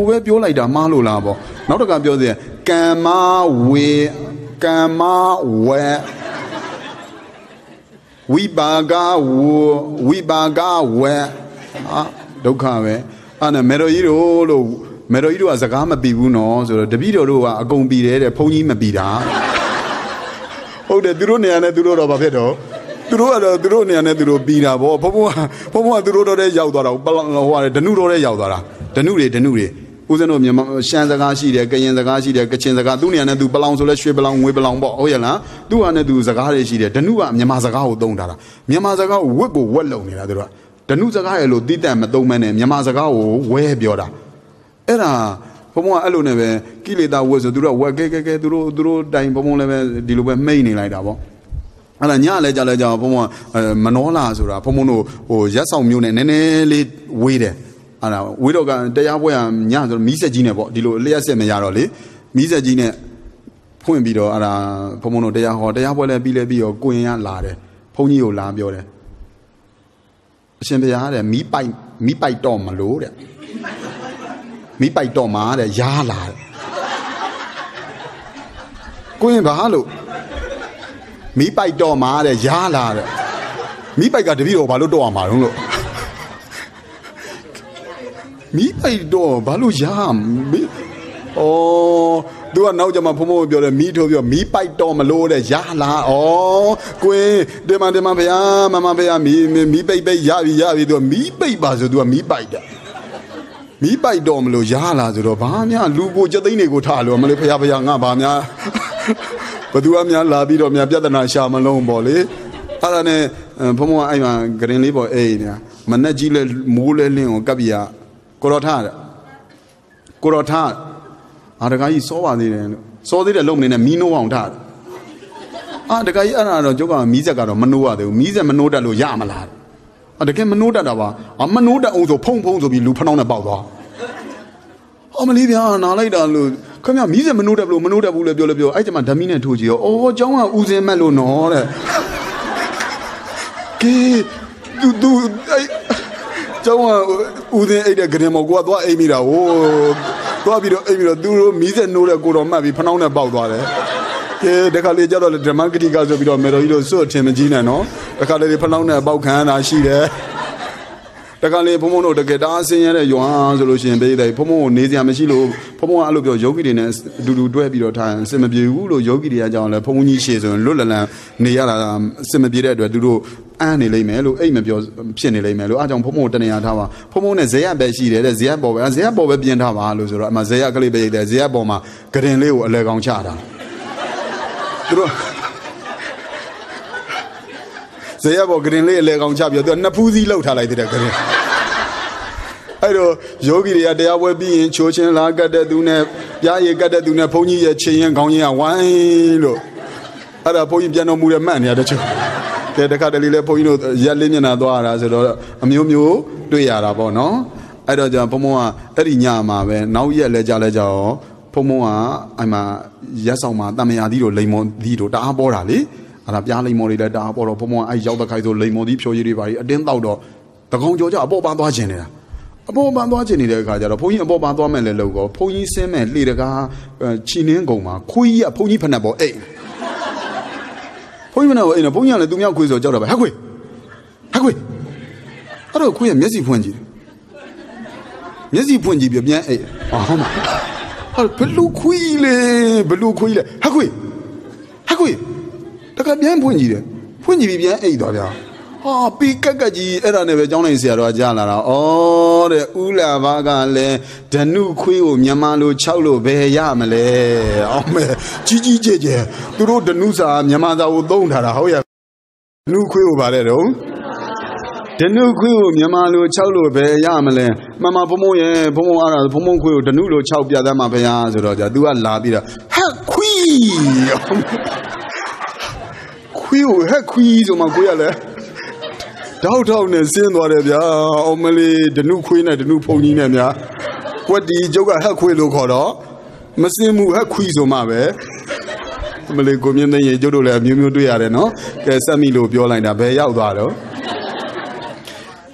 Speaker 1: ပဲပြောလိုက်တာမှားလို့လားပေါ့နောက်တစ်ခါပြောသေးတယ်ကမ္မဝေဝိပါကဝေဒုက္ခပဲအဲ့နဲ့မေတော်ကြီးတို့ကစကားမပြီးဘူးနော်ဆိုတော့တပည့်တော်တို့ကအကုန်ပြီးတယ်တဲ့ဘုန်းကြီးမပြီးတာဟုတ်တယ်သူတို့နေရာနဲ့သူတို့တော့ဘာဖြစ်တော့သူတို့ကတော့သူတို့နေရာနဲ့သူတို့ပြီးတာဗောဘုံဘုံကသူတို့တော့ရောက်သွားတာဟိုဒနုတော်တဲ့ရောက်သွားတာဒနုတွေဦးဇင်းတို့မြန်မာရှမ်းစကားရှိတယ်ကရင်စကားရှိတယ်ကချင်စကားသူနေရာနဲ့သူပလောင်ဆိုလဲရွှေပလောင်ငွေပလောင်ပေါ့ဟုတ်ရဲ့လားသူဟာနဲ့သူစကားတွေရှိတယ်ဒနုကမြန်မာစကားကိုသုံးထားတာမြန်မာစကားကိုဝက်ကိုဝက်လုံနေတာသူတို့ကဒနုစကားရဲ့လို့တိတတ်မသုံးမနဲ့မြန်မာစကားကိုဝဲပြောတာအဲ့ဒါဘုံဘုံကအဲ့လိုနဲ့ပဲကိလေသာဝက်ဆိုသူတို့ကဝက်ကဲသူတို့တိုင်ဘုံဘုံလည်းပဲဒီလိုပဲမှိတ်နေလိုက်တာပေါ့အဲ့ဒါညလဲကြဘုံဘုံကမနောလာဆိုတာဘုံဘုံတို့ရက်ဆောင်မျိုးနဲ့နည်းနည်းလေးဝေးတယ်အဲ့ဒါဝေးတော့ကတရားပွဲကညဆိုတော့မီးစက်ကြီးနဲ့ပေါ့ဒီလိုလျှက်ဆက်မရတော့လေမီးစက်ကြီးနဲ့ဖွင့်ပြီးတော့အဲ့ဒါဘုံဘုံတို့တရားပွဲလည်းပြီးတော့ကိုရင်ကလာတယ်ဘုန်းကြီးကိုလာပြောတယ်အရှင်ဘုရားတဲ့မီးပိုက်တော့မလို့တဲ့မီးပိုက်တော့မှာတဲ့ရားလာတဲ့ကိုရင်ဘာလို့မီးပိုက်တော့မှာတဲ့ရားလာတဲ့မီးပိုက်ကတပည့်တော်ဘာလို့တော့ရမှာတော့လို့ Mi pai do balu yam. Oh, tu an now jama phomo bio le mi tho bio mi pai do ma lo de ya la. Oh, kwe de ma pya mama pya mi pai ya bi tu mi pai ba so tu mi pai da. Mi pai do ma lo ya la so do ba mya lu ko jet thian ne ko tha lo ma le pya nga ba mya. Ba tu a mya la bi do mya pyatana sha ma long po le. Ada ne phomo ai ma green le po ai nya. Ma nat ji le mo le lin ko kap bi ya. Ko ro tha. The guy is so bad. So they alone in a mino on that. The guy and Joga Mizaka Manua, the Miza Manoda Lo Yamala. The game Manoda Dava, a Manoda also Pong to be Lupan about. Oh, Malivia, Nalada, come here, Miza Manoda, Manoda Bulabio, I am a Damina to you. Oh, John Uze Melon, no. Do John Uze ate a grimo, what Emira, oh. Do Miza Noda go on Mavi Panona about the Calija of the Dramatic Gas of Meroido, so Timagina, no? The Calais Panona about Cana, she there. The Calais Pomono, the Gedasi and Johan solution, they Pomo, Nazia Machilo, Pomo Alubio, Yogi, do Dwebio time, Semabulo, Yogi, Ajan, Pomoni Shays and Lula, Niala, Semabira, do. Annie Lemelo, Amabio, Penny Lemelo, I don't promote any Atawa. Pomona Zia Beshi, the Ziabo, and Ziabo Bian Tava, Mazia Calibe, the Ziaboma, Caden Leo, Legon Chata. Ziabo, Green Legon Chabio, the Napuzi Lota like the I know Yogi, they were being chosen like that, Dune, Yaya got that Duna Pony, Chain and Gonia, wine. Other Pony Piano Muda man, the the Catalina Poino, Yalina Dora, a Mew, do Yarabo, no? I don't jump Pomoa, Erinyama, now Yale Jalajao, Pomoa, I'm a Yasoma, Damiadiro, Lemon, Dito, Daborali, and a Yali Morida, Dabor, Pomoa, I Yelda Kaito, Lemon, Deep Show Yuri, a den loudo, the Conjoja, Boba Genia. A Boba Genia, Pony, a Boba Domel logo, Pony Semen, Lidaga, Chinin Goma, Kui, a Pony Panabo, eh? Point in a pony and do me a quiz or job. Hagway. I don't quit a messy punji. Messy punji be bien. Oh, Blue Quille. Hagway. The Cabian punji. Punji be bien $8. Oh, Picagaji, era never Johnny Sierra Jala. Oh, the Ula Vagale, the new Quill, Yamalu, Chaulo, Be Yamale. Oh, me, Gigi J. To do the news, Yamada don't have a hoya. New Quill Valero. The new Quill, Yamalu, Chaulo, Be Yamale. Mamma Pomoye, Pomoara, Pomoquil, the Nulo Chaupia Dama Beazo, do a labida. Ha, Quill, ha, quiz on my quilla. Downtown and sin whatever, only the new queen and the new pony name. What the Joga Hakway look on? Massimu Hakwizo Mabe. Malagomian, Jodola, Mumu Diareno, Casamilo, Biola, Bay Aldado.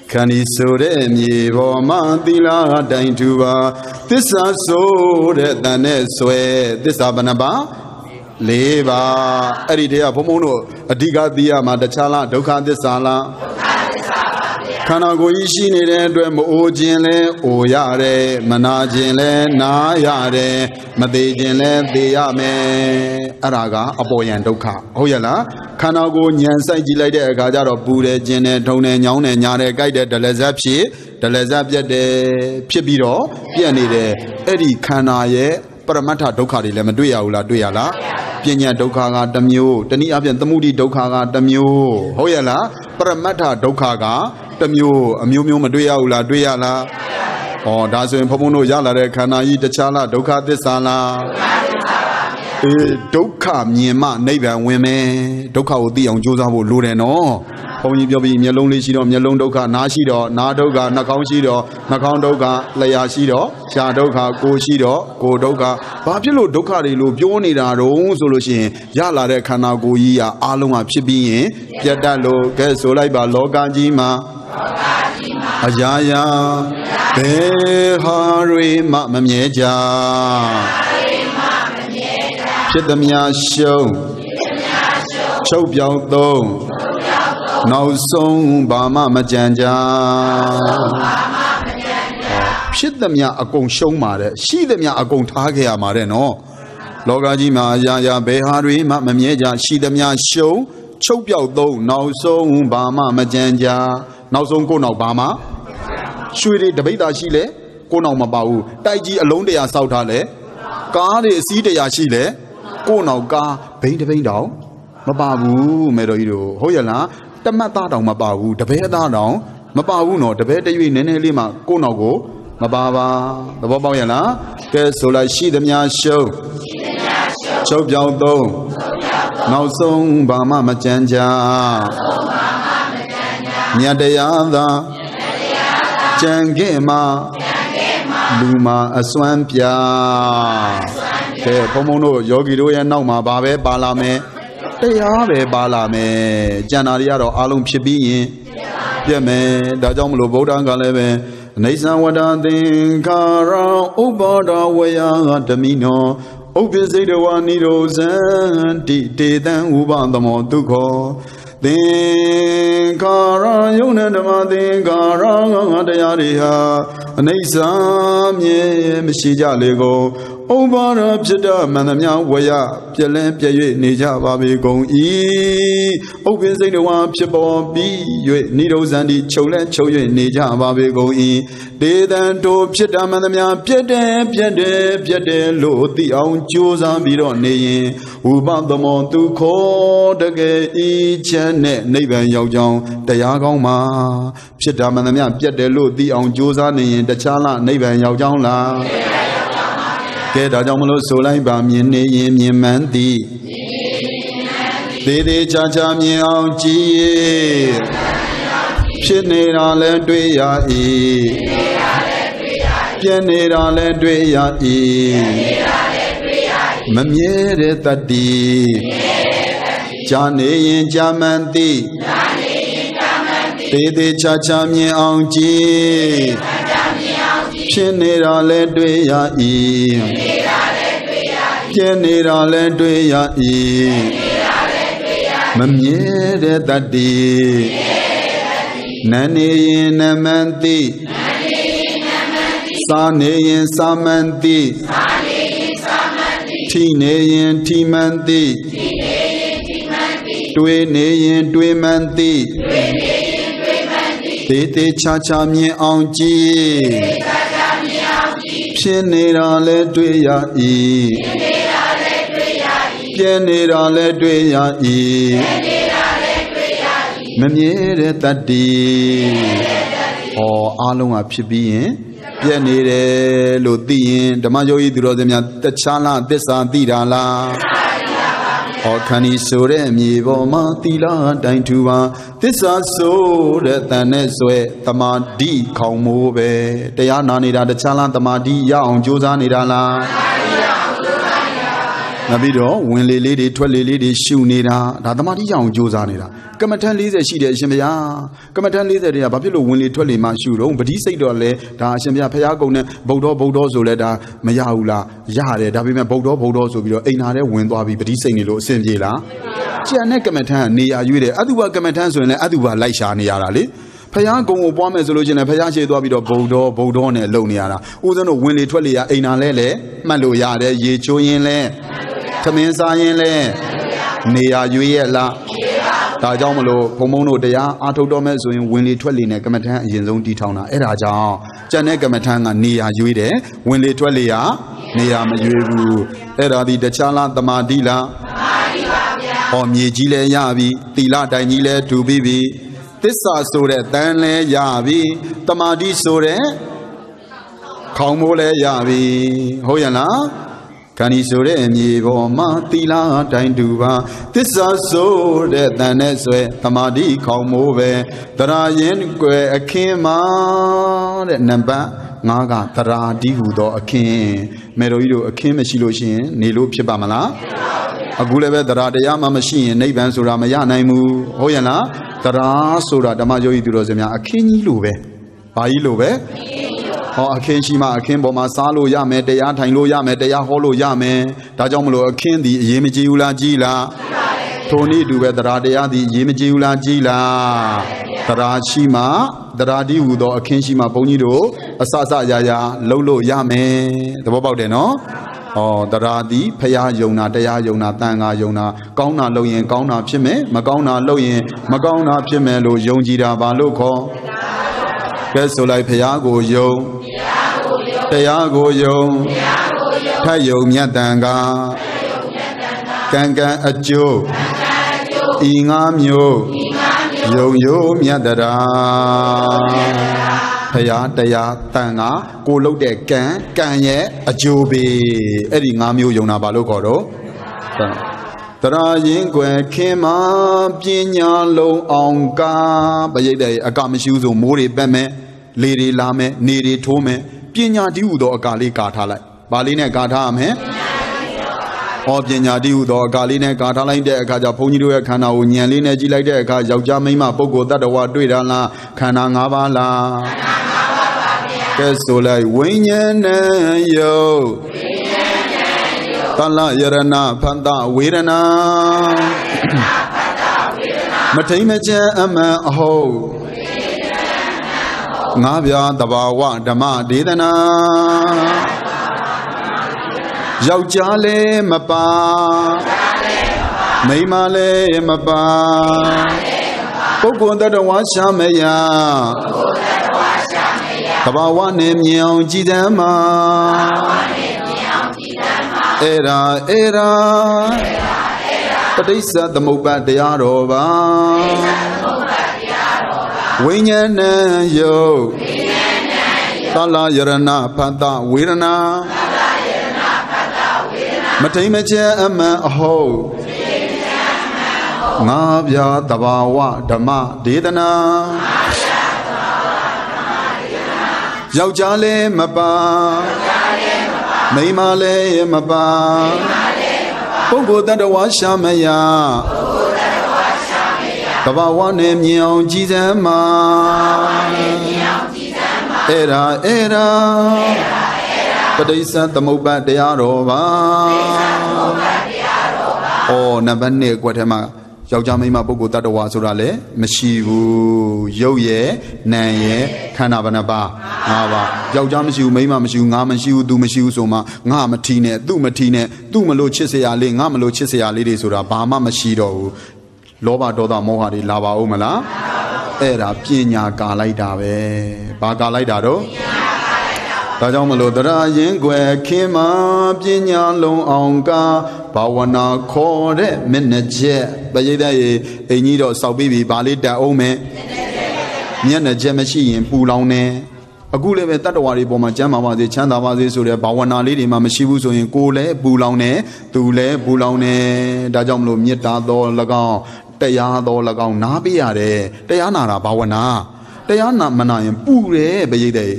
Speaker 1: Can he so then ye, Mantilla, Daintuba? This are so that the net sweat, this Abanaba? Leva, Eridea Pomono, Adiga Dia, Madachala, Doka de Sala. Kanago Ishine, Ojinle, Oyare, Manajinle, Nayare, Madejinle, Deame, Araga, a boy and Doka. Oyala, Kanago, Yansai Gilade, Gajaro, Bude, Jene, Tone, Yon, and Yare, guided the Lezapsi, the Lezapia de Pibiro, Pianide, Eddie Kanaye, Paramata Dokari, Lemaduya, Duyala, Pianya Dokaga, Damu, Dani Abian, the Moody Dokaga, Damu, Oyala, Paramata Dokaga. The Mew, a Mew Maduya, Duyala, or Dazu and Pomono Yala, Kana eat the Chala, Doka de Sala, Doka, Niema, neighbor and women, Doka would be on Josavo Lureno, Pony Biobi, Yalonli Shido, Yalon Doka, Nashido, Nadoga, Nakon Shido, Nakon Doga, Laya Shido, Shadoka, Go Shido, Go Doka, Babilo Doka, Lubioni, Ron Solution, Yala, Kana Goya, Aluma Chibi, Yadalo, Gesolaiba, Logajima. Ajaya, Behari Mamieja, Chidamia Show, Chopiao Do, No Song Bama Majanja, ဖြစ်သမျှအကုန်ရှုံးပါတယ်ရှိသမျှအကုန်ထားခဲ့ရပါတယ်နော်လောကကြီးမှာအရာရာဘယ်ဟာတွေမှမမြဲကြရှိသမျှရှုံးချုပ်ပြောက်သုံးနောက်ဆုံးဘာမှမကြံကြနောက်ဆုံးကိုနောက်ဘာမှရွှေတွေတပိတ်သာရှိလဲကိုနောက်မပါဘူးတိုက်ကြီးအလုံးတရာစောက်ထားလဲကားတွေအစီးတရာရှိလဲကိုနောက်ကားဘိန်းတပိန်းတောင်မပါဘူးမေတော်ကြီးတို့ဟုတ်ရလားတမတ်သားတောင်မပါဘူးတပည့်သားတောင်မပါဘူးနော်တပည့်တရွေ့နည်းနည်းလေးမှကိုနောက်ကိုမပါပါသဘောပေါက်ရလားကဲဆိုလိုက်ရှိသမျှရှုံးချုပ်ပြောက်သုံးနောက်ဆုံးဘာမှမကြံကြမြတ်တရားသာကြံခဲ့မှာလူမှာအစွမ်းပြကဲဘုံဘုံတို့ယောဂီတို့ရဲ့နောက်မှာဘာပဲပါလာမယ်တရားပဲပါလာမယ်ကျန်တာတွေကတော့အလုံးဖြစ်ပြီးရင်ပြတ်မယ်ဒါကြောင့်မလို့ဗုဒ္ဓံကလည်းပဲအိသံဝတ္တသင်္ခါရဥပ္ပါဒဝေယဓမိနောဥပ္ပစိတဝါနိရောဇံတိတေတံဥပသမောဒုက္ခောသင်္ခါရယုံနဲ့ဓမ္မသင်္ခါရတရားတွေဟာအိသံမြဲမရှိကြလေကုန်ဥပ္ပါဒဖြစ်တမှန်သမျှဝေယပြည့်လင်းပြည့်၍နေကြပါပေကုန်၏ဥပ္ပစိတဝါဖြစ်ပေါ်ပြီး၍နိရောဇံတိချုပ်လဲချုပ်၍နေကြပါပေကုန်၏ဒေသံတို့ဖြစ်တမှန်သမျှပြည့်တယ်လို့သိအောင်ကြိုးစားပြီးတော့နေရင်ဥပသမောဒုက္ခောတကယ်ဤချမ်းနဲ့နိဗ္ဗာန်ရောက်ကြောင်းတရားကောင်းမှာဖြစ်တမှန်သမျှပြည့်တယ်လို့သိအောင်ကြိုးစားနေရင်တခြားလားနိဗ္ဗာန်ရောက်ကြောင်းလားကဲဒါကြောင့်မလို့ဆိုလိုက်ပါမြင်နေရင်မြင်မှန်သည်သေးသေးချာချာမြင်အောင်ကြည်ဖြစ်နေတာလဲတွေ့ရ၏ပြည့်နေတာလဲတွေ့ရ၏မမြဲတဲ့တတ္တိကြာနေရင်ကြာမှန်သည်သေးသေးချာချာမြင်အောင်ကြည်ဖြစ်နေတာလဲတွေ့ရ၏ပြည့်နေတာလဲတွေ့ရ၏မမြဲတဲ့တတ္တိနာနေရင်နမန်တိစားနေရင်စာမန်တိထိနေရင်ထိမန်တိတွေးနေရင်တွေးမှန်တိသေးသေးချာချာမြင်အောင်ကြည်ဖြစ်နေတာလဲတွေ့ရ၏ပြည့်နေတာလဲတွေ့ရ၏မမြဲတဲ့တတ္တိဟောအားလုံးကဖြစ်ပြီးရင်ပြည့်နေတယ်လို့သိရင်ဓမ္မယောဂီသူတော်စင်များတခြားလားသစ္စာသိတာလားဟောခန္ဒီဆိုတဲ့မြေပေါ်မှာသီလတိုင်းထူပါသစ္စာဆိုတဲ့တန်နဲ့ဆွဲတမာတိခေါင်မိုးပဲတရားနာနေတာတခြားလားတမာတိရအောင်ကြိုးစားနေတာလားနောက်ပြီးတော့ဝင်လေလေးတွေထွက်လေလေးတွေရှုနေတာဒါတမာတိရအောင်ကြိုးစားနေတာကမ္မထန်40ရှိတယ်အရှင်ဘုရားကမ္မထန်40တွေကဘာဖြစ်လို့ဝင်လေထွက်လေမှရှုတော့ဗတိစိတ်တော့လဲဒါအရှင်ဘုရားဖရာကုံနဲ့ဗုဒ္ဓဆိုလဲဒါမရဘူးလားရတယ်ဒါပေမဲ့ဗုဒ္ဓဆိုပြီးတော့အိမ်နာထဲဝင်သွားပြီးဗတိစိတ်နေလို့အဆင်ပြေလားကျန်တဲ့ကမ္မထန်ကနေရာရွေးတယ်အတုပကမ္မထန်ဆိုရင်လည်းအတုပလိုက်ရှာနေရတာလေဖယားကုံကိုပွားမယ်ဆိုလို့ချင်းလည်းဖယားရှေ့သွားပြီးတော့ဗုဒ္ဓနဲ့လုံနေရတာဦးဇင်းတို့ဝင်လေထွက်လေရအိမ်နာလဲလေမှတ်လို့ရတယ်ရေချိုးရင်လဲသမင်းစားရင်လဲနေရာရွေးရဲ့လားဒါကြောင့်မလို့ဘုံဘုံတို့တရားအားထုတ်တော်မဲ့ဆိုရင်ဝင်လေထွက်လေနဲ့ကမ္မထန်အရင်ဆုံးတီးထောင်တာအဲ့ဒါကြောင့်ကျန်တဲ့ကမ္မထန်ကနေရာရွေးတယ်ဝင်လေထွက်လေကနေရာမရွေးဘူးအဲ့ဒါဒီတခြားလားတမာတိလားတမာတိပါဗျာဟောမြေကြီးလဲရပြီသီလတိုင်ကြီးလဲထူပြီးပြီသစ္စာဆိုတဲ့တန်လဲရပြီတမာတိဆိုတဲ့ခေါင်းမိုးလဲရပြီဟုတ်ရလားခန္ဒီဆိုတဲ့မြေပေါ်မှာသီလတိုင်းတူပါသစ္စာဆိုတဲ့တန်နဲ့ဆွဲသမာဓိခေါင်မိုးပဲတရာရင်ကွယ်အခင်းမှာတဲ့နံပါတ်5ကတရာတိဟူသောအခင်းမေတော်ကြီးတို့အခင်းမရှိလို့ရှိရင်နေလို့ဖြစ်ပါမလားအခုလည်းပဲတရာတရားမှမရှိရင်နိဗ္ဗာန်ဆိုတာမရနိုင်ဘူးဟုတ်ရဲ့လားတရာဆိုတာဓမ္မယောဂီသူတော်စင်များအခင်းကြီးလိုပဲဘာကြီးလိုပဲဟောအခင်းရှိမှအခင်းပေါ်မှာစားလို့ရမယ်တရားထိုင်လို့ရမယ်တရားဟောလို့ရမယ်ဒါကြောင့်မလို့အခင်းဒီအရေးမကြီးဘူးလားကြီးလားထိုနည်းတူပဲတရားတရားဒီအရေးမကြီးဘူးလားကြီးလားတရားရှိမှ တရာဒီဟူသောအခင်းရှိမှဘုန်းကြီးတို့အစအစရာရာလှုပ်လို့ရမယ်သဘောပေါက်တယ်နော်တရာဒီဖရာယုံနာတရားယုံနာတန်ခါယုံနာကောင်းတာလုပ်ရင်ကောင်းတာဖြစ်မယ်မကောင်းတာလုပ်ရင်မကောင်းတာဖြစ်မယ်လို့ယုံကြည်တာဘာလို့ခေါ်ကဲဆိုလိုက်ဖရာကိုယုံတရားကိုယုံထတ်ယုံမြတ်တန်ခါကံကံအကျိုးဤငါမျိုးယုံယုံမြတ်တရားဖရာတရားတန်ခါကိုလုတ်တဲ့ကံရဲ့အကျိုးပဲအဲ့ဒီငါမျိုးယုံတာဘာလို့ခေါ်တော့တရာရင်ကွယ်ခင်မှာပညာလုံးအောင်ကားပရိတ်တဲ့အကမရှိဘူးဆိုမိုးတွေပက်မယ်လေတွေလာမယ်နေတွေထိုးမယ်ပညာတည်းဟူသောအကာလေးကာထားလိုက်ဘာလေးနဲ့ကာထားရမယ်ပညာတည်းဟူသောအကာလေးနဲ့ကာထားလိုက်တဲ့အခါကျဘုန်းကြီးတို့ရဲ့ခန္ဓာကိုညံလေးနဲ့ကြည့်လိုက်တဲ့အခါယောက်ျားမိန်းမပုဂ္ဂိုလ်တ attva တွေ့တာလားခန္ဓာ၅ပါးလားကဲဆိုလိုက်ဝိညာဏယုတ်သလယရဏဖန္တဝေဒနာမထိမချမ်းအမှန်အဟုတ်ငါးပြားတဘာဝဓမ္မဒေသနာယောက်ျားလည်းမပါမိန်းမလည်းမပါပုဂ္ဂိုလ်တ attva ရှာမရတဘာဝနဲ့မြင်အောင်ကြည်တမ်းမှာအဲ့ဒါပဋိစ္စသမုပ္ပါတရားတော်ပါဝိညာဏယုတ်သလယရဏဖတ်တဝေဒနာမထိမချမ်းအမှန်အဟုတ်ငါးပြားတဘာဝဓမ္မဒေသနာယောက်ျားလည်းမပါမိန်းမလည်းမပါပုဂ္ဂိုလ်တ attva ရှာမရတဘာဝနဲ့မြင်အောင်ကြည်စမ်းမှာအဲ့ဒါပဋိစ္စသမုပ္ပါတရားတော်ပါနံပါတ်1ကွက်ထဲမှာယောက်ျားမိန်းမပုဂ္ဂိုလ်တ attva ဆိုတာလည်းမရှိဘူးရုပ်ရဲ့နာမ်ရဲ့ခန္ဓာဘယ်နှပါ၅ပါးယောက်ျားမရှိဘူးမိန်းမမရှိဘူးငါမရှိဘူးသူမရှိဘူးဆိုမှငါမထီနဲ့သူမထီနဲ့သူမလို့ချစ်စရာလေးငါမလို့ချစ်စရာလေးတွေဆိုတာဘာမှမရှိတော့ဘူးလောဘဒေါသမောဟတွေလာပါဦးမလားအဲ့ဒါပညာကာလိုက်တာပဲဘာကာလိုက်တာတော့ဒါကြောင့်မလို့တရာရင်ကွယ်ခင်မှာပညာလုံးအောင်ကားဘာဝနာခေါ်တဲ့မျက်နှာချက်ပရိသတ်ရေအိမ်ကြီးတော့စောက်ပြီးပြီဘာလေးတက်အောင်မယ်မျက်နှာချက်မရှိရင်ပူလောင်နေအခုလည်းပဲတတ္တဝါတွေပေါ်မှာကျမ်းမာပါစေချမ်းသာပါစေဆိုတဲ့ဘာဝနာလေးတွေမှမရှိဘူးဆိုရင်ကိုယ်လည်းပူလောင်နေသူလည်းပူလောင်နေဒါကြောင့်မလို့မေတ္တာတော်၎င်းတရားတော်၎င်းနားပေးရတယ်တရားနာတာဘာဝနာတရားနာမနာရင်ပူတယ်ပရိသတ်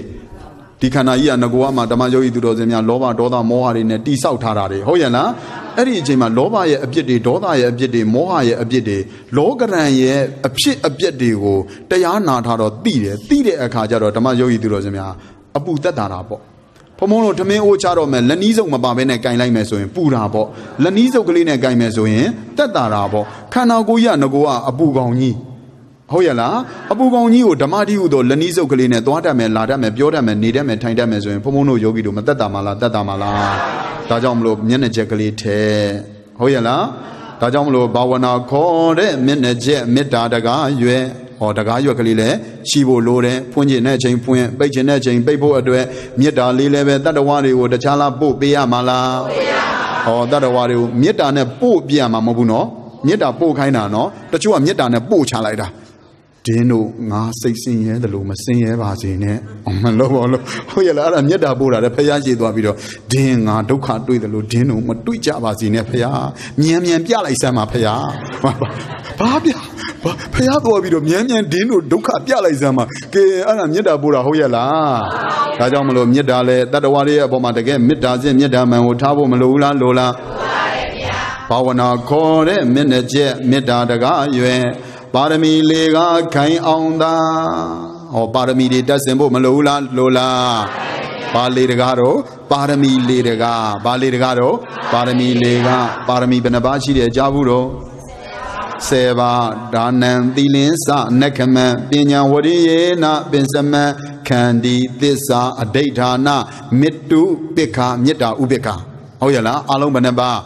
Speaker 1: ဒီခန္ဓာကြီးကငကောမှာဓမ္မယောဂီသူတော်စင်များလောဘဒေါသမောဟတွေနဲ့တိဆောက်ထားတာတွေဟုတ်ရဲ့လားအဲ့ဒီအချိန်မှာလောဘရဲ့အပြစ်တွေဒေါသရဲ့အပြစ်တွေမောဟရဲ့အပြစ်တွေလောကရန်ရဲ့အဖြစ်အပျက်တွေကိုတရားနာထားတော့သိတဲ့အခါကျတော့ဓမ္မယောဂီသူတော်စင်များအပူတက်တာပေါ့ဖုံဖုံလို့ထမင်းအိုးချတော့မယ်လက်နီးစုပ်မပါဘဲနဲ့ကင်လိုက်မယ်ဆိုရင်ပူတာပေါ့လက်နီးစုပ်ကလေးနဲ့ကင်မယ်ဆိုရင်တက်တာပေါ့ခန္ဓာကိုယ်ကြီးကငကောကအပူကောင်ကြီးဟုတ်ရလားအပူကောင်ကြီးကိုဓမ္မတိဟုသောလက်နီးစုပ်ကလေးနဲ့သွားတတ်မယ်လာတတ်မယ်ပြောတတ်မယ်နေတတ်မယ်ထိုင်တတ်မယ်ဆိုရင်ဖုံဖုံတို့ယောဂီတို့မတက်တာမလားတက်တာမလားဒါကြောင့်မလို့မျက်နှာချက်ကလေးထဲဟုတ်ရလားဒါကြောင့်မလို့ဘာဝနာခေါ်တဲ့မျက်နှာချက်မေတ္တာတကားရွယ်တကားရွက်ကလေးလည်းရှိဖို့လိုတယ်ဖွင့်ခြင်းတဲ့အချိန်ဖွင့်ပိတ်ခြင်းတဲ့အချိန်ပိတ်ဖို့အတွက်မေတ္တာလေးလည်းပဲတတ္တဝါတွေကိုတခြားလားပို့ပေးရမှာလားတတ္တဝါတွေကိုမေတ္တာနဲ့ပို့ပြရမှာမဟုတ်ဘူးနော်မေတ္တာပို့ခိုင်းတာနော်တချို့ကမေတ္တာနဲ့ပို့ချလိုက်တာဒင်းတို့ငါစိတ်ဆင်းရဲတယ်လို့မဆင်းရဲပါစေနဲ့မလို့ဟုတ်ရလားအဲ့ဒါမေတ္တာပို့တာလေဖယားရှိသွားပြီးတော့ဒင်းငါဒုက္ခတွေ့တယ်လို့ဒင်းတို့မတွေ့ကြပါစေနဲ့ဖယားမြန်ပြလိုက်စမ်းပါဖယားဘာပြဖယားပေါ်ပြီးတော့မြန်ဒင်းတို့ဒုက္ခပြလိုက်စမ်းပါကဲအဲ့ဒါမေတ္တာပို့တာဟုတ်ရလားဒါကြောင့်မလို့မေတ္တာလဲတတ္တဝါတွေရဲ့အပေါ်မှာတကယ်မေတ္တာစဉ်မေတ္တာမှန်ကိုထားဖို့မလိုဘူးလားလိုလားဘာဝနာခေါ်တဲ့မျက်နှာချက်မေတ္တာတကားရွယ်ပါရမီလေးကခိုင်အောင်သာပါရမီတွေတက်ဆင်ဖို့မလိုဘူးလားလိုလားပါလေးတကားတော့ပါရမီလေးတကားပါလေးတကားတော့ပါရမီလေးကပါရမီဘယ်နှပါးရှိတယ်ကြားဘူးတော့ Seva Danan Dilinsa Nekaman Pinya Wadiena Bensaman Kandi Disa Adatana Mitu Bika Mita Ubika. Oh yala, Along Banaba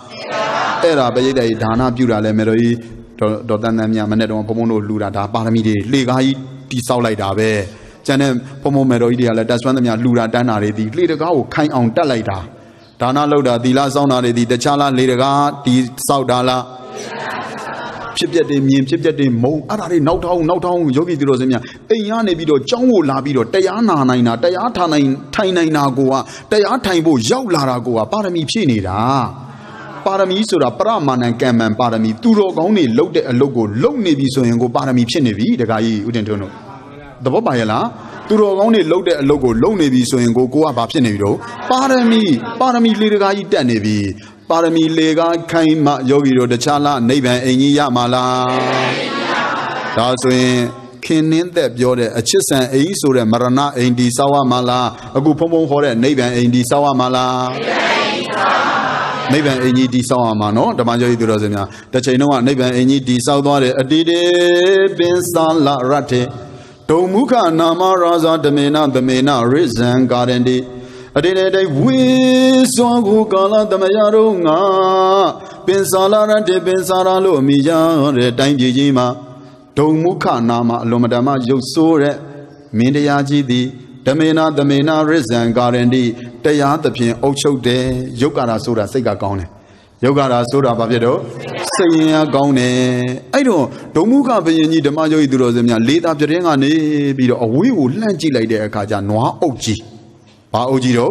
Speaker 1: Era Bayda Dana Bura Lemeroi Dotanamia Manedo Pomono Lura da Paramidi Ligai Tisau Dabe Janem Pomo Meroidia that's one of the Lura Dana the leader go kind on Dalaida Dana Loda the La Zona the Chala leader the Saudala Chip de Mo, Ari, no town, Yogi de Rosemia, Ayane Bido, Jango Labido, Tayana Nina, Tayata Taina Goa, Tayataibo, Yaulara Goa, Parami Chinida. Parami Sura, Paraman and Caman, Parami, Turo only loaded a logo, low navy so and go Parami Chinevi, the guy wouldn't know. The Bobayala, Turo only loaded a logo, low navy so and go up Chinevido, Parami little guy Danevi. Parami lega kaima yogiro de chala neighbor eni yamala. That's when Kinin that yode a chisan a isura marana in the sawa mala, a good pomo hore neighbor in the sawa mala. Neighbor eni di sawa mano, the majority of Rosemia. The Chinoa neighbor eni di saudore a dide bin sala rate. Tomuka nama raza the mena risen garden di. A day we saw who call the Mayarunga, Pensala and Pensara Lumija, Tanjima, Tomuka Nama, Lomadama, Yosore, Mindiaji, the Mena, Resan, Garendi, Taya, the Pin, Ocho de, Yogara Sura, Sega Gone, Yogara Sura Babedo, saying Gone. I don't, Tomuka Bayani, the Majo Idrozemia, lead up the ring on a bit of we will land you like the Kaja, Noa Oji. Pa Ojiro?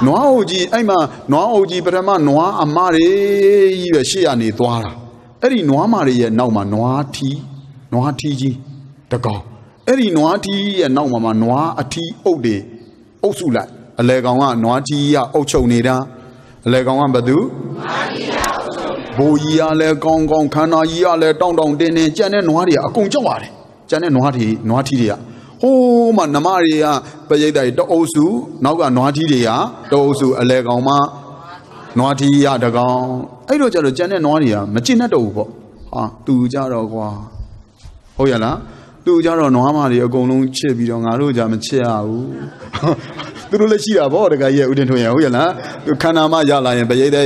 Speaker 1: Noa Oji, Aima, Noa Oji, Brahma, Noa Amari, Shiani, Dwara. Eri Noa Maria, Nauma, Noa T, Noa TG, the go. Eri Noa T and Nauma, Noa a T Ode, Osula, a Legawan, Noa Tia, Ocho Neda, a Legawan Badu, Boya, Le Gong, Kana, Yale, Dong, Dene, Janet Noaria, a Conjawari, Janet Noatia. Oh, Manamaria, Payada, the Osu, Naga Noatia, the Osu, Alegoma, Noatia, the Gong. I don't tell Janet Noria, Machina Dovo. Ah, two Jarogua. Oh, Yala, two Jaro Noamaria, Gonung Chibi on Aruja, Machia. The Rulachia, Borga, wouldn't we? Oh, Yala, Kanama Yala, and Payada,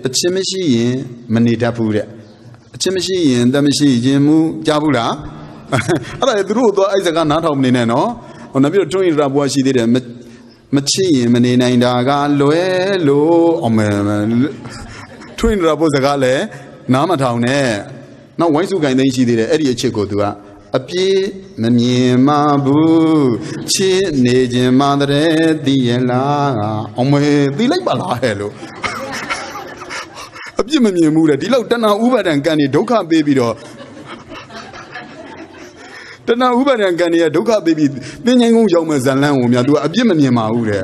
Speaker 1: a Chimishi, Manita Pura. A Chimishi, and the Mishi, Jimu, Jabula. I drew the Isaac not home in no. On a bit of twin rab was she did a machi, Manina Indaga, Loe, twin rab was a gale, Namatown air. Now, once you can she did a Eddie Chico to a pea, Mammy Mabu, Chi, Najim Madre, Diela, the like Bala, hello. A Jimmy Muda, Dilotana Uber and Gani, Doka baby door. Now, Uber and Gania, Doka baby, then you young Mazalan, you do a Jimmy Maure.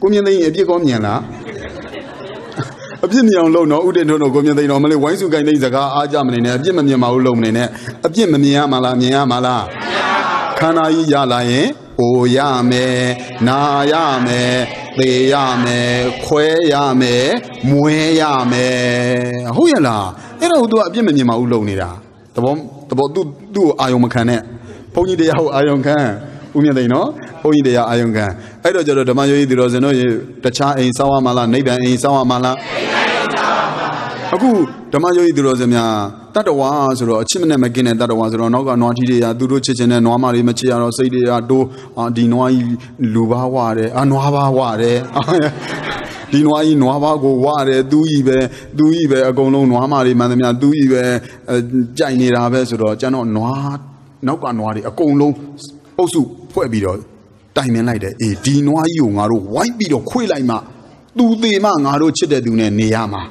Speaker 1: Come in the Epicomiana. A Jimmy on low, no, Uden no Gomian, they normally once you can use a car, Germany, a Jimmy Maulone, a Jimmy Mala, Kana Yalae, O Yame, Na Yame, De Yame, Que Yame, Mue Yame, Huyala, and I'll do a Jimmy Maulonida. The bomb, the boat do Iomacane. Pony de Ion can, Umia no, Pony de Ion can. I don't know the Mayo de Roseno, the Cha in Sawamala, neighbor in Sawamala. Agu, the Mayo de Rosemia, that was a chimney McGinnis, that was Ronoga, Notidia, Duru Chichen, and Normali Machia, Sadia, Do, Dinoi, Luba Ware, Anuava Ware. Dinoi, Noava go Ware, do even a go no Normali, Madamia, do even Jaini Raves or Jano Noir. No one worry, a colo also for a bit of time like that. A dino young or white bit of quilima. Do the man are chidadune Niama.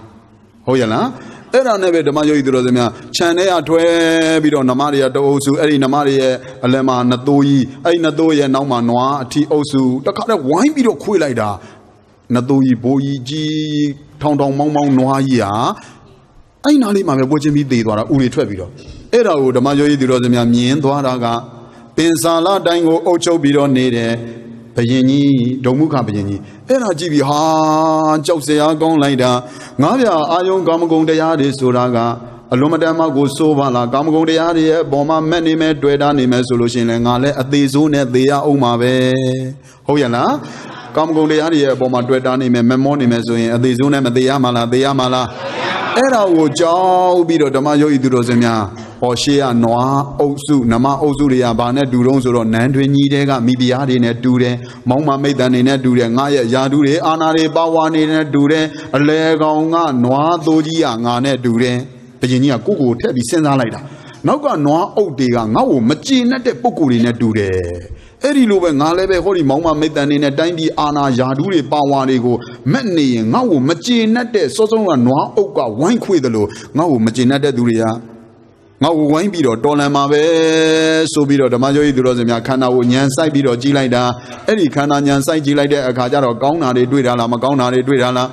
Speaker 1: Hoyala? Era never the Mayo Hidrozemia, Chanea Twe, Bido Namaria, Dosu, Erina Maria, Alema, Nadoi, Ainadoya, Nauma Noa, T. Osu, the kind of white bit of quilida. Nadoi, Boyi, Town Mount Noia. I know him, I'm watching me, they were only Trevido. Era the Mayo Hidrozemia, Mien, Dwaraga, Pensala, Dango, Ocho Bido Nede, Payeni, Domuka Payeni. Era GB ha, Josea gone later. Navia, Ayon Gamagong de Yadi Suraga, Alumadama go so vala, Gamgondiari, Boma, Menime, Dwedanime solution, and Gale at the zone at the Umave. Hoyana, Gamgondiari, Boma, Dwedanime, Memonime, at the zone at the Yamala. Era would jaw be the Damayo Idrozemia. Oshia Noa, Osu, Nama Osuria, Bane, Duronzo, Nandre, Nidega, Mibiadi, Dure, Mama Madan in Dure, Naya, Yadure, Anare, Bawan in Dure, Legonga, Noa, Dodia, Nane, Dure, Virginia, Kuku, Tebi, Senalida. Noga Noa, Odega, Now, Machina, de Pukuri, Dure. Eri Lube, Nalebe, Holy Mama Madan in a Dindi, Anna, Yadure, Bawanego, Many, Now, Machina, Soso, Noa, Oka, Wine Quidalo, Now, Machina, Duria. Now, wine beat or Dolamabe, so beat or the majority of the Yakana, Yansai beat or Gilida, Eddie Kana, Yansai Gilida, a Kajar or Gauna, de Duidala, Magona, de Duidala.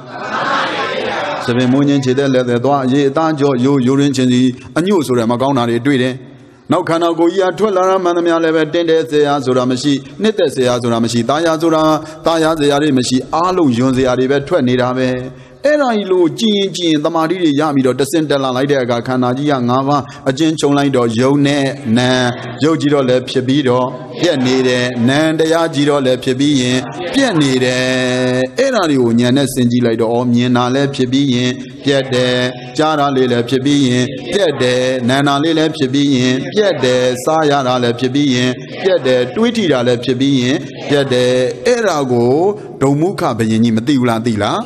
Speaker 1: 7 million children, the Dwa, Danjo, you rinchi, a news or Magona, de Duide. Now, can I go ya 12 Manamia level 10 days, Azuramashi, Netes, Azuramashi, Tayazura, Tayazari, Alu, Yunzi, 20 Dame. Era ilu jin the Mari Yami do Descendala like the Kanaji Nava, a gentle line do Yone, Na, Yojiro le Piabido, Pianide, Nanda Yajiro le Piabi, Pianide, Era Union, Senji like the Omniana le Piabi, Piede, Jara le Piabi, Piede, Nana le Piabi, Piede, Sayara le Piabi, Piede, Twitida le Piabi, Piede, Erago, Domuka Bayini Matula Dila.